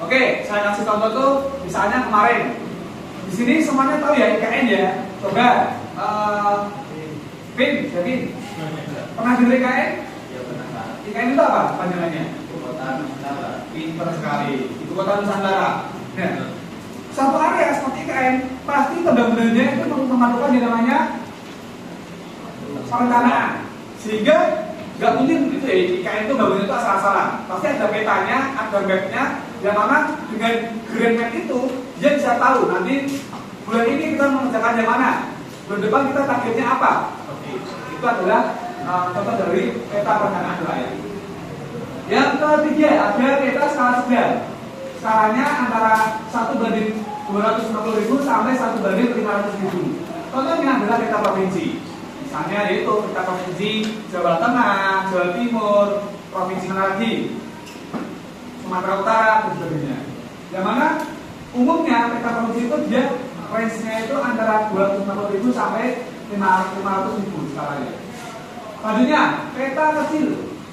Oke, saya kasih contoh tuh, misalnya kemarin di sini semuanya tahu ya IKN ya. Coba, Pin, Javin, pernah dengar IKN? Ya benar. IKN itu apa panjangannya? Ibu kota Nusantara. Pinter sekali. Ibu kota Nusantara. Nah, satu area seperti IKN pasti tanda-tandanya itu memerlukan yang namanya perencanaan. Sehingga nggak mungkin itu ya, IKN itu bangunnya itu asal-asalan. Pasti ada petanya, ada mapnya, yang mana dengan grand map itu dia bisa tahu nanti bulan ini kita mengerjakan yang mana, bulan depan kita targetnya apa. Itu adalah contoh dari peta perencanaan wilayah. Yang ketiga ada peta skala sedang. Skalanya antara 1/250.000 sampai 1/500.000. Contohnya adalah peta provinsi. Misalnya yaitu peta provinsi Jawa Tengah, Jawa Timur, provinsi mana lagi, Sumatera Utara dan sebagainya. Yang mana umumnya peta provinsi itu dia range-nya itu antara 250.000 sampai 500.000 skalanya. Selanjutnya peta kecil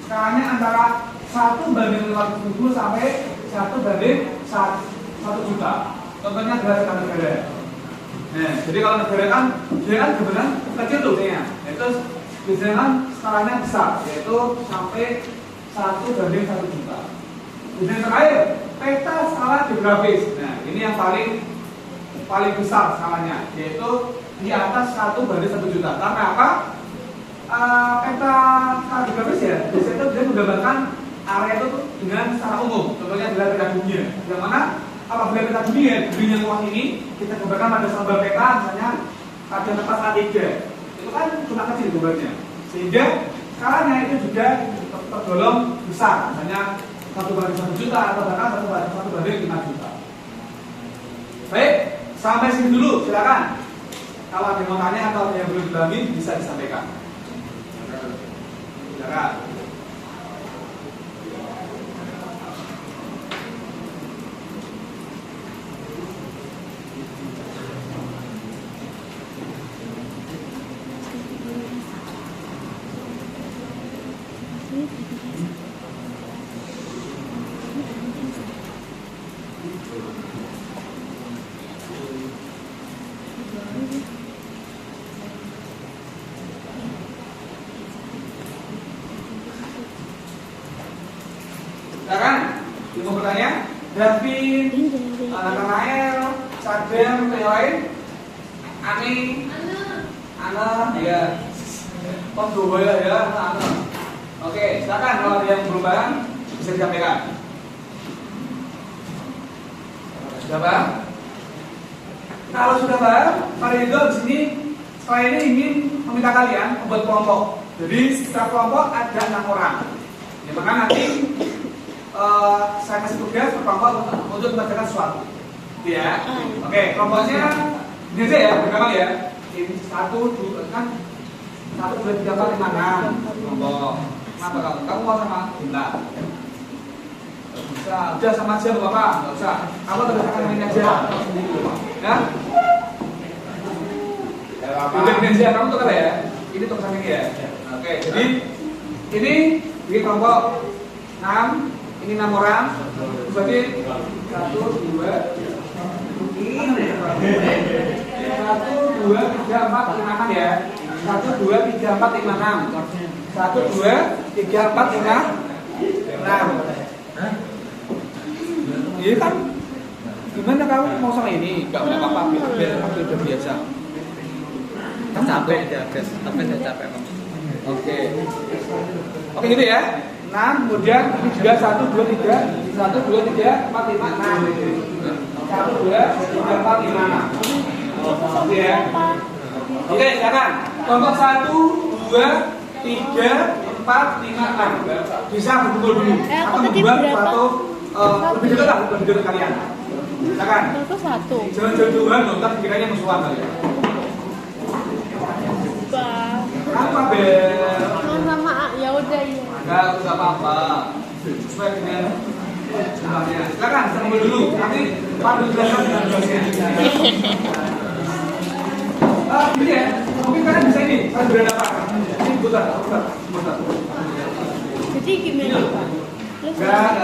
skalanya antara 1/500.000 sampai 1/1 juta. Contohnya adalah peta negara. Nah, jadi kalau negara kan dia kan kebetulan kecil tuh kayaknya. Itu biasanya kan skalanya besar, yaitu sampai 1/1 juta. Kemudian terakhir peta skala geografis. Nah, ini yang paling besar skalanya, yaitu di atas 1/1 juta. Karena apa? peta kartografis ya, biasanya itu dia menggambarkan area itu tuh dengan secara umum. Contohnya adalah peta dunia. Yang mana apabila peta dunia yang luas ini kita gambarkan pada sebuah peta, misalnya pada tempat A3, itu kan cuma kecil gambarnya. Sehingga skalanya itu juga tergolong besar, misalnya 1/1 juta atau bahkan 1/5 juta. Baik, sampai sini dulu, silakan. Kalau ada yang mau tanya atau yang belum dipahami bisa disampaikan. Silakan. Silakan, mau bertanya? Davin, Nathanael, Sadam, yang lain? Ani, Ana, ya. Oh, dua ya, Ana. Oke, silakan kalau ada yang belum paham bisa disampaikan. Sudah paham? Kalau sudah paham, Pak Ridho di sini saya ini ingin meminta kalian membuat kelompok. Jadi setiap kelompok ada 6 orang. Yang mana nanti saya kasih tugas berkelompok untuk mengerjakan sesuatu. Ya. Oke, kelompoknya ini aja ya, berapa ya? Ini 1, 2, kan 1, 2, 3, 4, 5, 6 kelompok. Kenapa kamu? Kamu mau sama Bunda? Bisa, udah sama aja Bapak, nggak usah. Kamu teruskan ini aja. Ya? Udah ini aja, kamu tukar ya? Ini tukar sama ini ya? Oke, jadi ini bikin kelompok 6. Ini 6 orang, berarti 1, 2, 3, 4, 5, 6 ya. 1, 2, 3, 4, 5, 6. 1, 2, 3, 4, 5, 6. Iya kan? Gimana kamu mau sama ini? Gak punya apa-apa, biar udah biasa. Kan capek ya, guys. Tapi saya capek. Oke. Oke gitu ya. 6, kemudian ini juga 1, 2, 3 1, 2, 3, 4, 5, 6 1, 2, 3, 4, 5, 6 Oke ya. Oke, silakan. Kelompok 1, 2, 3, 4, 5, 6 bisa berkumpul dulu atau membuat suatu lebih dekat lah, lebih dekat kalian. Silakan. Jangan jauh-jauhan loh, ntar pikirannya musuhan kali ya. Apa Bel? Sama A, ya udah ya. Enggak apa-apa. Sesuai dengan jumlahnya. Silakan, saya ambil dulu. Nanti Pak jelaskan dengan jelasnya. Ini ya, mungkin kalian bisa ini, saling berhadapan. Ini putar. Jadi gimana Pak? Enggak.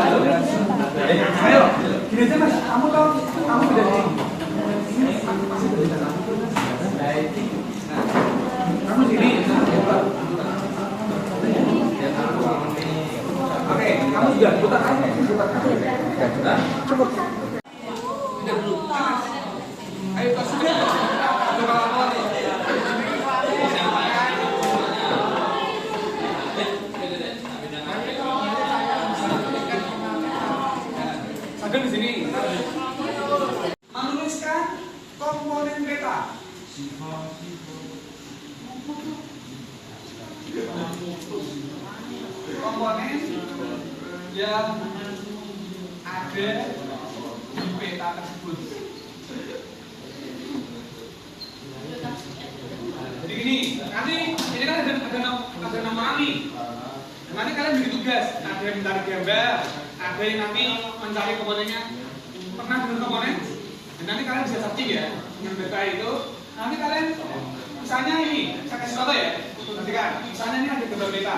Ayo, gini aja Mas. Kamu tahu, kamu beda ini. Masih beda kamu. Nah, kamu sini. Oke, kamu juga putar. Cukup. Ayo kasih. Coba awal nih. Sadar di sini. Menuliskan komponen peta. Komponen yang ada di peta tersebut. Jadi gini, nanti ini kan ada nama nih. Nanti kalian beri tugas, ada yang mencari gambar, ada yang nanti mencari komponennya. Pernah dengan komponen? Dan nanti kalian bisa searching ya dengan peta itu. Nanti kalian, misalnya ini, saya kasih contoh ya. Nanti kan, misalnya ini ada gambar peta.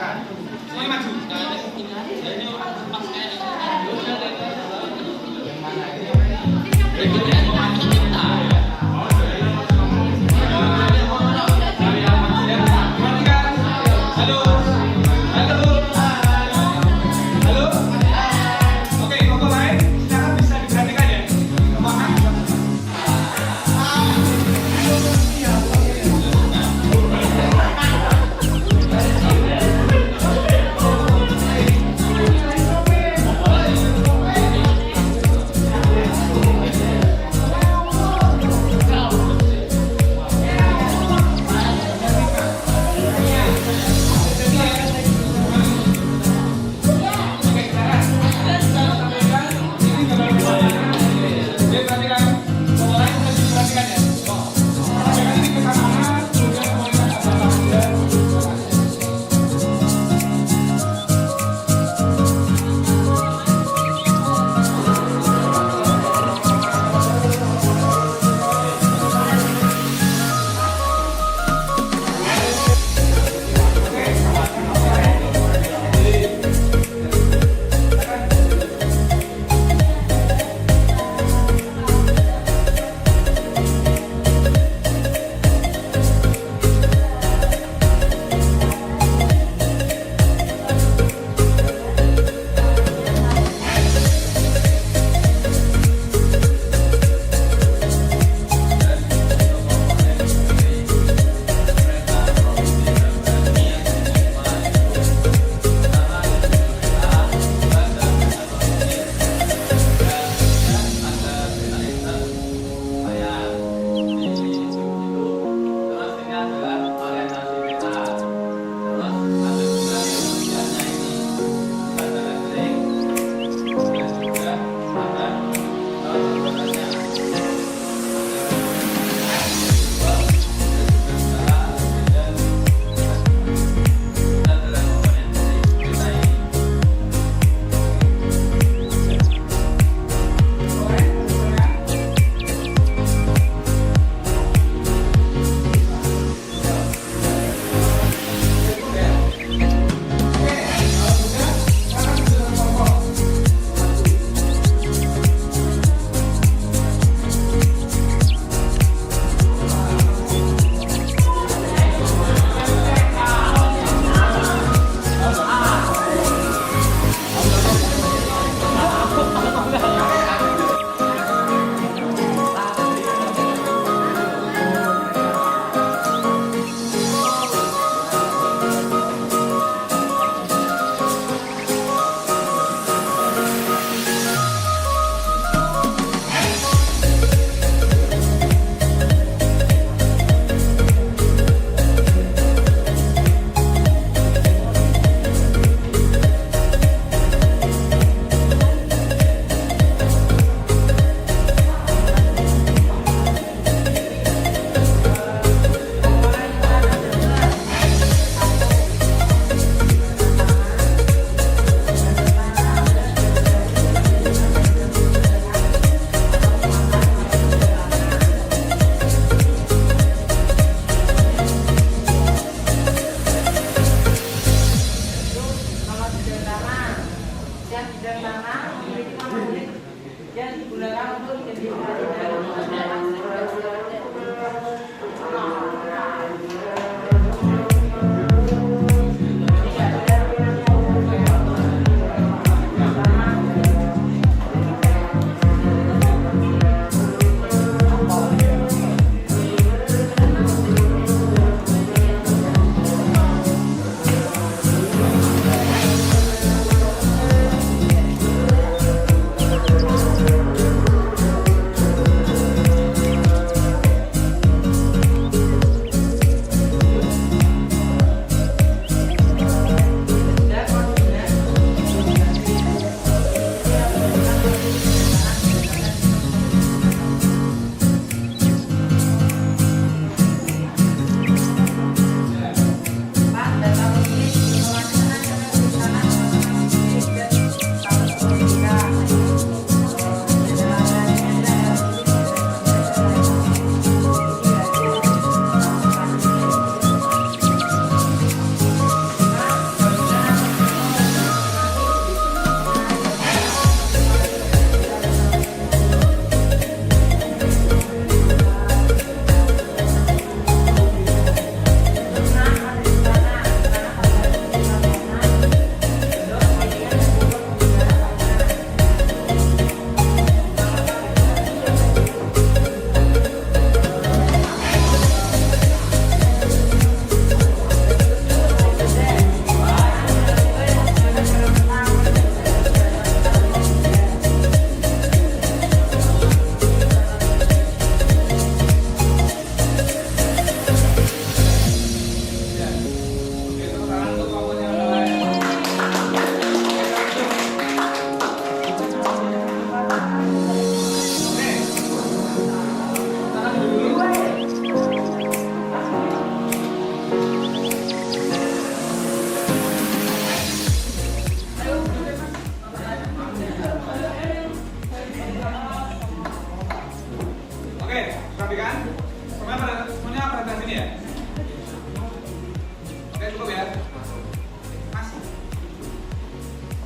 silakan. Semuanya maju. Halo. Halo. Halo. Oke, foto lain silakan bisa diperhatikan ya.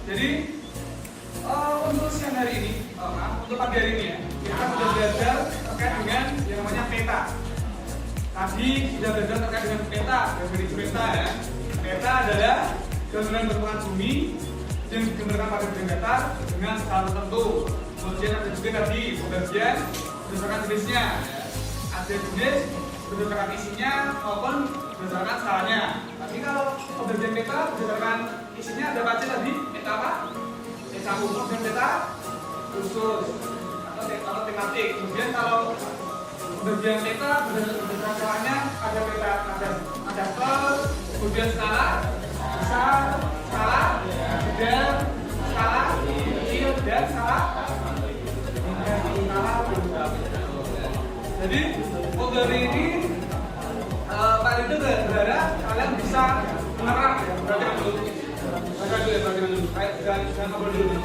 Jadi untuk siang hari ini, untuk pagi hari ini ya, kita sudah belajar terkait dengan yang namanya peta. Tadi sudah belajar terkait dengan peta, definisi peta ya. Peta adalah gambaran permukaan bumi yang digambarkan pada bidang datar dengan skala tertentu. Kemudian ada juga tadi pembagian berdasarkan jenisnya, ya. Ada jenis berdasarkan isinya maupun berdasarkan skalanya. Tapi kalau pembagian peta berdasarkan isinya ada apa aja tadi? Peta apa? Peta umum dan peta khusus atau tematik. Kemudian kalau pembagian peta berdasarkan skalanya ada peta ada kemudian skala besar, skala sedang, skala kecil dan skala. Jadi untuk hari ini Pak Rido berharap kalian bisa menerap ya, perhatikan dulu jangan ngobrol dulu.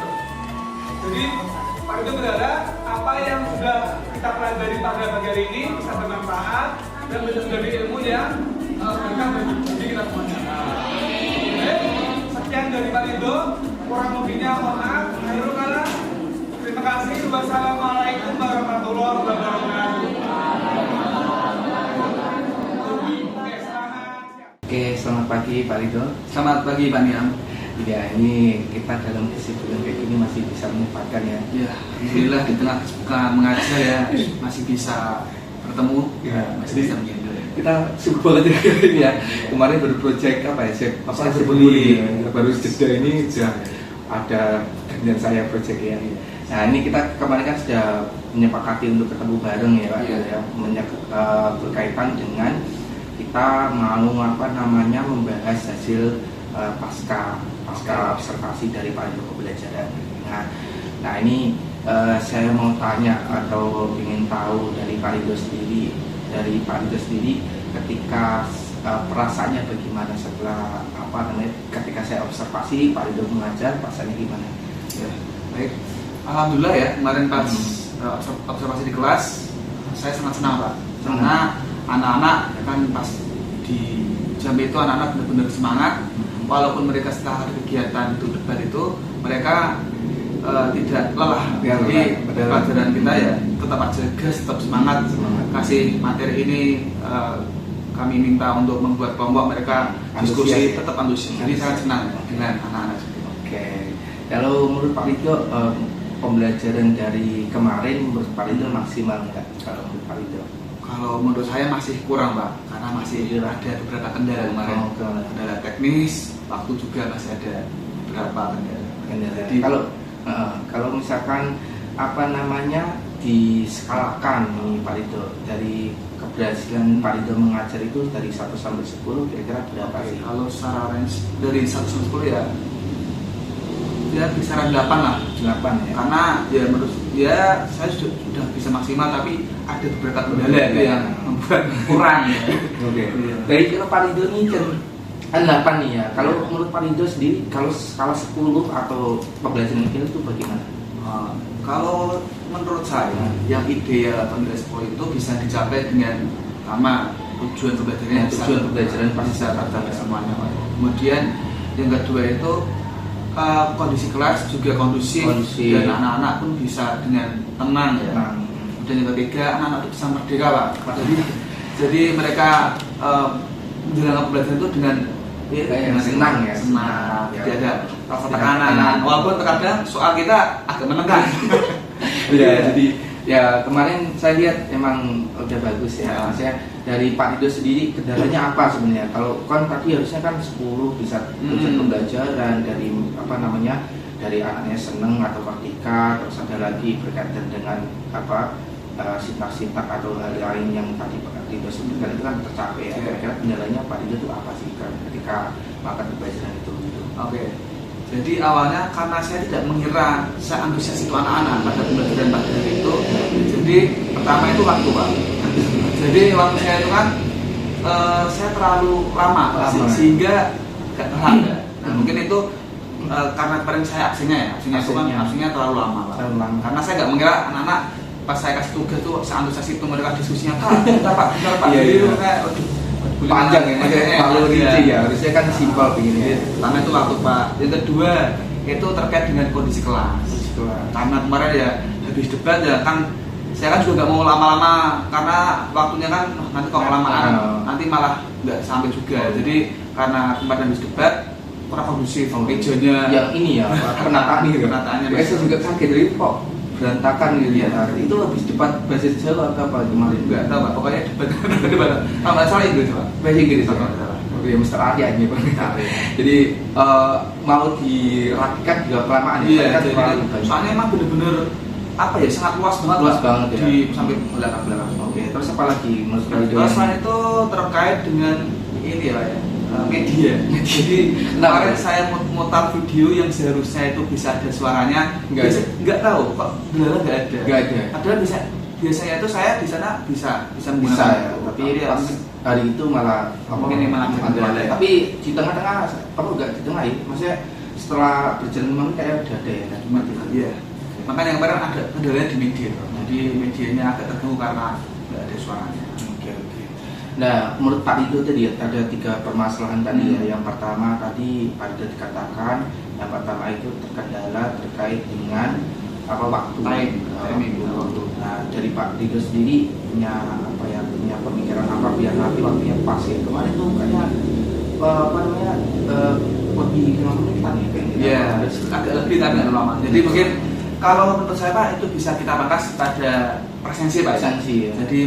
Jadi Pak Rido berharap apa yang sudah kita pelajari pada pagi hari ini bisa bermanfaat dan bisa menjadi ilmu yang berkah bagi kita semuanya. Oke, sekian dari Pak Rido, kurang lebihnya mohon maaf. Akhirul kalam. Terima kasih. Wassalamualaikum warahmatullahi wabarakatuh. Oke, selamat pagi Pak Rido. Selamat pagi Pak Niam. Ya, ini kita dalam kesibukan kayak gini masih bisa menyempatkan ya. Ya, alhamdulillah di tengah kesibukan mengajar ya masih bisa bertemu, Ya, masih bisa menyendiri. Kita sibuk banget ya ini ya. Kemarin baru project apa ya? Baru jeda ini sudah ada dan saya project ya. Nah, ini kita kemarin kan sudah menyepakati untuk ketemu bareng ya Pak ya. Berkaitan dengan kita mau membahas hasil pasca observasi dari Pak Rido Pembelajaran. Nah ini saya mau tanya atau ingin tahu dari Pak Rido sendiri, ketika perasaannya bagaimana setelah ketika saya observasi Pak Rido mengajar, perasaannya gimana? Ya, baik. Alhamdulillah ya, kemarin pas observasi di kelas saya sangat senang Pak, karena anak-anak kan pas di jam itu anak-anak benar-benar semangat, walaupun mereka setelah ada kegiatan itu debat itu mereka tidak lelah. Jadi pelajaran kita ya tetap aja gas, tetap semangat. Kasih materi ini kami minta untuk membuat kelompok, mereka diskusi tetap antusias. Jadi sangat senang dengan anak-anak. Oke. Kalau menurut Pak Rido pembelajaran dari kemarin menurut Pak Rido maksimal nggak? Kalau menurut Pak Rido? Kalau menurut saya masih kurang Pak, karena masih ada beberapa kendala kemarin. Kendala teknis, waktu juga masih ada beberapa kendala. Jadi kalau misalkan diskalakan nih Pak Rido, dari keberhasilan Pak Rido mengajar itu dari 1 sampai 10 kira-kira berapa sih? Kalau secara range dari 1 sampai 10 ya kisaran 8 lah. 8 ya? Karena ya menurut ya saya sudah bisa maksimal, tapi ada beberapa kendala yang membuat kurang ya. Oke. Dari kalau Pak Rido ini kan 8 nih ya. Kalau menurut Pak Rido sendiri, kalau skala 10 atau pembelajaran itu bagaimana? Kalau menurut saya yang ideal nilai 10 itu bisa dicapai dengan pertama tujuan pembelajaran pasti bisa tercapai semuanya. Kemudian yang kedua itu kondisi kelas juga kondusif. Dan anak-anak pun bisa dengan tenang ya. Dan yang ketiga, anak-anak itu bisa merdeka Pak. Jadi mereka menjalankan pembelajaran itu dengan senang ya. Tidak ada rasa tekanan. Walaupun terkadang soal kita agak menekan. Jadi ya kemarin saya lihat emang udah bagus ya. Maksudnya dari Pak Rido sendiri kendalanya apa sebenarnya? Kalau kan tadi harusnya kan 10 bisa pembelajaran dari dari anaknya seneng atau merdeka, terus ada lagi berkaitan dengan sintak-sintak atau hal lain yang tadi Pak Rido sebutkan itu kan tercapai ya. Kira-kira kendalanya Pak Rido itu apa sih ketika melakukan pembelajaran itu? Oke. Jadi awalnya karena saya tidak mengira seantusias itu anak-anak pada pembelajaran pada hari itu. Jadi pertama itu waktu Pak. Jadi waktu saya itu kan saya terlalu lama. Sehingga gak terlambat. Nah mungkin itu karena kemarin saya absennya terlalu lama Pak. Karena saya gak mengira anak-anak pas saya kasih tugas tuh seantusias itu mereka diskusinya Pak. Jadi kayak panjang ya, terlalu rinci ya. Harusnya kan simpel begini. Pertama itu waktu Pak. Yang kedua itu terkait dengan kondisi kelas. Karena kemarin ya habis debat ya kan, saya kan juga nggak mau lama-lama karena waktunya kan nanti kalau kelamaan nanti malah nggak sampai juga. Jadi karena kemarin habis debat kurang kondusif, mejanya yang ini ya penataan gitu. penataannya. Saya juga kaget dari kok berantakan gitu ya. Itu habis debat bahasa Jawa atau apa kemarin? Nggak tahu Pak, pokoknya debat kalau nggak salah itu coba. Bahasa Inggris atau ya Mr. Arya ini Pak. Jadi mau dirapikan juga kelamaan Iya, ya. jadi soalnya emang bener-bener apa ya, sangat luas banget Luas Pak, banget ya. di sampai belakang-belakang. Oke, terus apa lagi menurut kalian? Terus selain itu terkait dengan ini ya, media. Jadi kemarin saya mutar video yang seharusnya itu bisa ada suaranya, nggak tahu kok benar nggak ada. Nggak ada. Padahal biasanya itu saya di sana bisa Bisa menggunakan ya, itu. tapi pas hari itu malah Mungkin yang malah ada. ada. Tapi di tengah-tengah apa enggak di tengah ya? Maksudnya setelah berjalan memang kayak udah ada ya, cuma Iya. Makanya kemarin ada kendalanya di media. Jadi medianya agak terganggu karena nggak ada suaranya. Oke. Nah, menurut Pak Rido tadi ada 3 permasalahan tadi ya. Yang pertama tadi Pak Rido dikatakan yang pertama itu terkendala terkait dengan apa waktu. Timing. Waktu. Nah, dari Pak Rido sendiri punya apa ya, punya pemikiran apa biar nanti waktunya pas ya. Kemarin tuh kayaknya apa namanya lebih 5 menitan ya kayaknya. Iya, agak lebih tapi nggak lama. Jadi mungkin kalau menurut saya Pak itu bisa kita pangkas pada presensi Pak. Presensi, ya. Jadi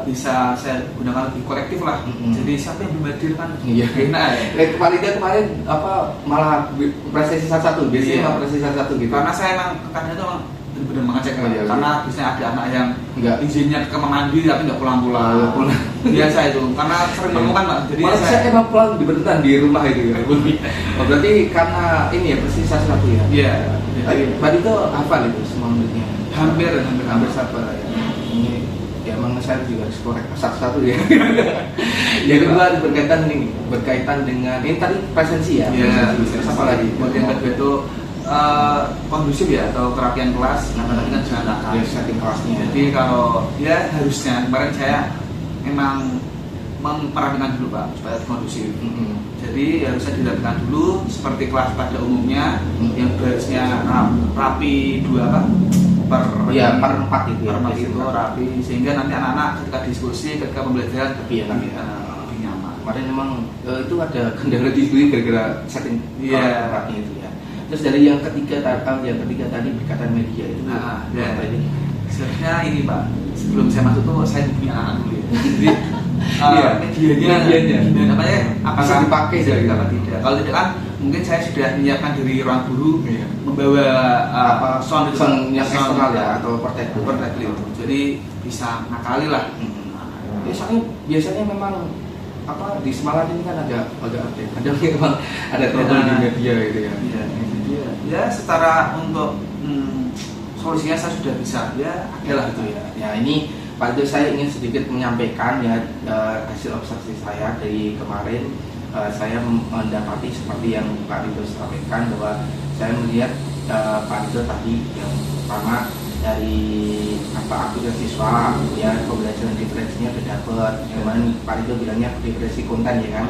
bisa saya gunakan lebih kolektif lah. Jadi siapa yang membadir kan? Iya. Enak ya. Kemarin apa malah presensi satu biasanya Iya. malah presensi satu gitu. Karena saya emang kadang itu emang benar-benar mengecek Oh, iya, karena biasanya ada anak yang Enggak. izinnya ke mandi tapi nggak pulang-pulang. Nggak pulang. Biasa itu karena sering menemukan Pak. Jadi Malah saya emang pulang diberhentikan di rumah itu ya. Oh, berarti karena ini ya presensi satu ya. iya. Tapi Pak itu hafal itu semua muridnya. Hampir Satu ya. Ini ya emang saya juga harus korek satu-satu ya. Yang kedua berkaitan dengan ini tadi presensi ya. Iya. Terus apa lagi? Yang kedua itu kondusif ya atau kerapian kelas. Nah, tadi kan sudah ada Ya, setting kelasnya. Jadi kalau ya harusnya kemarin saya memang memperhatikan dulu Pak supaya kondusif. Jadi harusnya dilakukan dulu seperti kelas pada umumnya yang harusnya rapi 2 apa? Per 4 itu ya. per 4 itu rapi sehingga nanti anak-anak ketika diskusi, ketika pembelajaran Lebih enak ya. lebih nyaman. Kemarin memang itu ada kendala di situ gara-gara setting Iya. tempatnya itu ya. Terus dari yang ketiga tadi berkaitan media itu. Ya. apa ini? Sebenarnya ini Pak, sebelum saya masuk tuh saya punya anak dulu ya. Jadi Iya, medianya gimana namanya? Bisa dipakai bisa dari apa tidak? Kalau tidak kan mungkin saya sudah menyiapkan dari ruang guru Iya. membawa sound yang eksternal ya atau portable. itu. Jadi bisa ngakali lah. Biasanya memang apa di Semarang ini kan agak update. Kadang memang ada trouble di media gitu ya. Iya, itu dia. Ya secara untuk solusinya saya sudah bisa ya adalah itu ya. Ya ini Pak Rido saya ingin sedikit menyampaikan ya hasil observasi saya dari kemarin. Saya mendapati seperti yang Pak Rido sampaikan bahwa saya melihat Pak Rido tadi yang pertama dari aktivitas siswa ya pembelajaran diferensinya sudah dapat. Kemarin Pak Rido bilangnya diferensi konten ya kan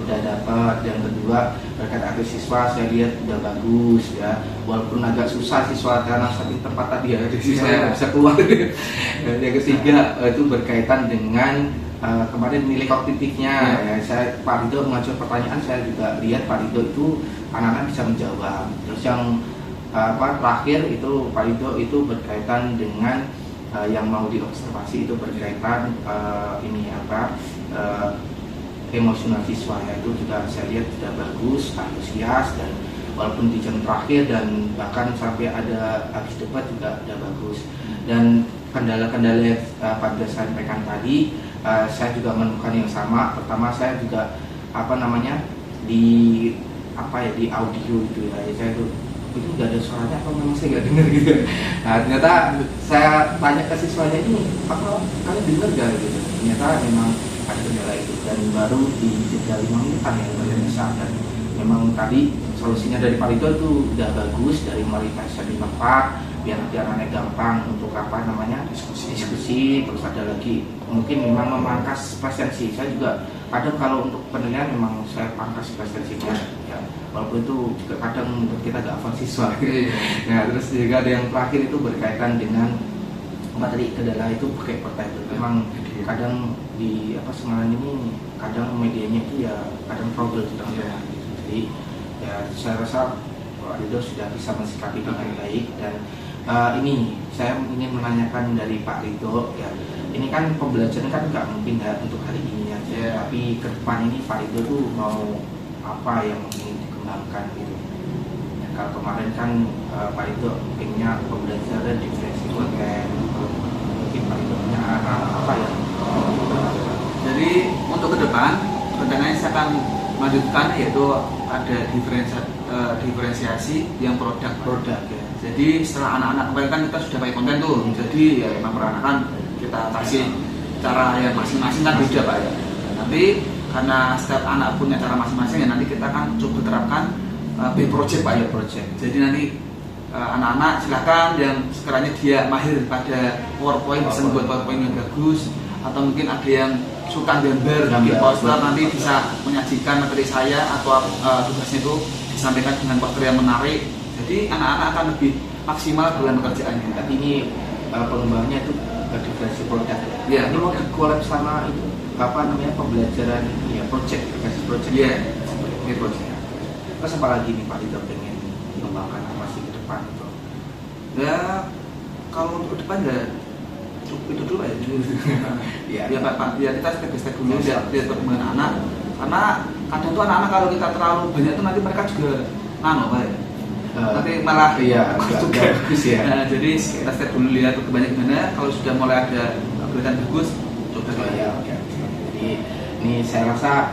udah dapat. Yang kedua berkat aktivitas siswa saya lihat udah bagus ya, walaupun agak susah siswa karena saking tempat tadi ya siswa yang bisa keluar. Dan yang ketiga itu berkaitan dengan kemarin nilai kognitifnya ya, saya Pak Rido mengajukan pertanyaan, saya juga lihat Pak Rido itu anak-anak bisa menjawab. Terus yang terakhir itu Pak Rido itu berkaitan dengan yang mau diobservasi itu berkaitan emosional siswa ya, itu juga saya lihat sudah bagus, antusias dan walaupun di jam terakhir dan bahkan sampai ada habis debat juga sudah bagus. Dan kendala-kendala yang Pak Rido sampaikan tadi saya juga menemukan yang sama. Pertama saya juga di audio itu ya, saya itu nggak ada suaranya apa memang saya nggak dengar gitu. Nah ternyata saya tanya ke siswanya ini apa kalian dengar gak gitu. Ternyata memang ada kendala itu dan baru di jeda 5 menitan ya kalian bisa. Dan memang tadi solusinya dari Pak Rido itu udah bagus dari mulai bahasa di tempat biar anak-anak gampang untuk diskusi. Terus ada lagi mungkin memang memangkas presensi. Saya juga kadang kalau untuk penilaian memang saya pangkas presensinya ya, walaupun itu kadang menurut kita gak hafal siswa. Iya. Nah terus juga ada yang terakhir itu berkaitan dengan materi kendala itu pakai portable. Memang kadang di Semarang ini kadang medianya itu ya kadang trouble sedang jadi ya saya rasa Pak Ridho sudah bisa mensikapi dengan baik. Dan ini saya ingin menanyakan dari Pak Ridho ya, ini kan pembelajaran kan nggak mungkin ya untuk hari ini aja, tapi ke depan ini Pak Ridho tuh mau apa yang ingin dikembangkan gitu ya. Kalau kemarin kan Pak Ridho pengennya pembelajaran diferensi konten, mungkin Pak Ridho punya apa ya. Jadi untuk ke depan rencananya saya akan melanjutkan, yaitu ada diferensiasi yang produk ya. Jadi setelah anak-anak kemarin kan kita sudah pakai konten tuh, jadi ya emang peranakan kita kasih cara yang masing-masing kan beda Pak ya. Nanti karena setiap anak punya cara masing-masing ya, nanti kita akan coba terapkan B project Pak ya, project. Jadi nanti anak-anak silakan yang sekiranya dia mahir pada PowerPoint, bisa membuat PowerPoint yang bagus, atau mungkin ada yang suka gambar, bikin poster, nanti bisa menyajikan materi saya atau tugasnya itu disampaikan dengan poster yang menarik. Jadi anak-anak akan lebih maksimal dalam pekerjaannya. Tapi ini pengembangannya itu diferensi produk. Ya, ini mau di-collab sama itu pembelajaran ya project, project. Iya, ini project. Terus apa lagi nih Pak Ridho pengen mengembangkan masih ke depan itu? Ya, kalau untuk ke depan ya cukup itu dulu ya. Ya Pak, ya kita step by step dulu lihat perkembangan anak. Karena kadang tuh anak-anak kalau kita terlalu banyak tuh nanti mereka juga Pak ya. Nanti malah bagus ya. Nah, jadi kita step dulu lihat perkembangan gimana. Kalau sudah mulai ada kelihatan bagus, coba ya. Jadi ini saya rasa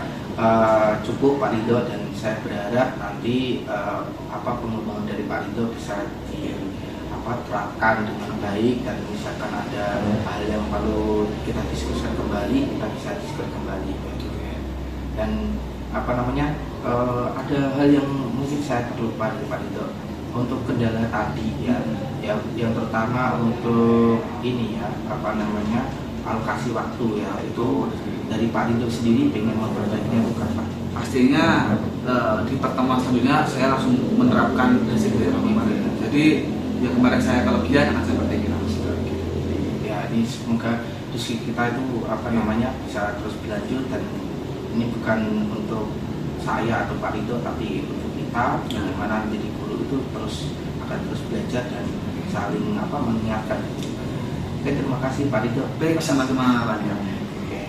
cukup Pak Ridho, dan saya berharap nanti pengembangan dari Pak Ridho bisa terapkan dengan baik, dan misalkan ada hal yang perlu kita diskusikan kembali, kita bisa diskusikan kembali gitu ya. Dan ada hal yang mungkin saya perlu Pak Ridho untuk kendala tadi ya, yang terutama untuk ini ya alokasi waktu ya, itu dari Pak Ridho sendiri pengen memperbaikinya bukan Pak? Pastinya di pertemuan selanjutnya saya langsung menerapkan prinsip dari kemarin. Jadi ya kemarin saya kelebihan akan saya perbaiki langsung. Ya, ini semoga diskusi kita itu bisa terus berlanjut, dan ini bukan untuk saya atau Pak Ridho, tapi untuk kita bagaimana menjadi guru itu akan terus belajar dan saling mengingatkan. Oke, terima kasih Pak Ridho. Baik, sama-sama Pak. Oke.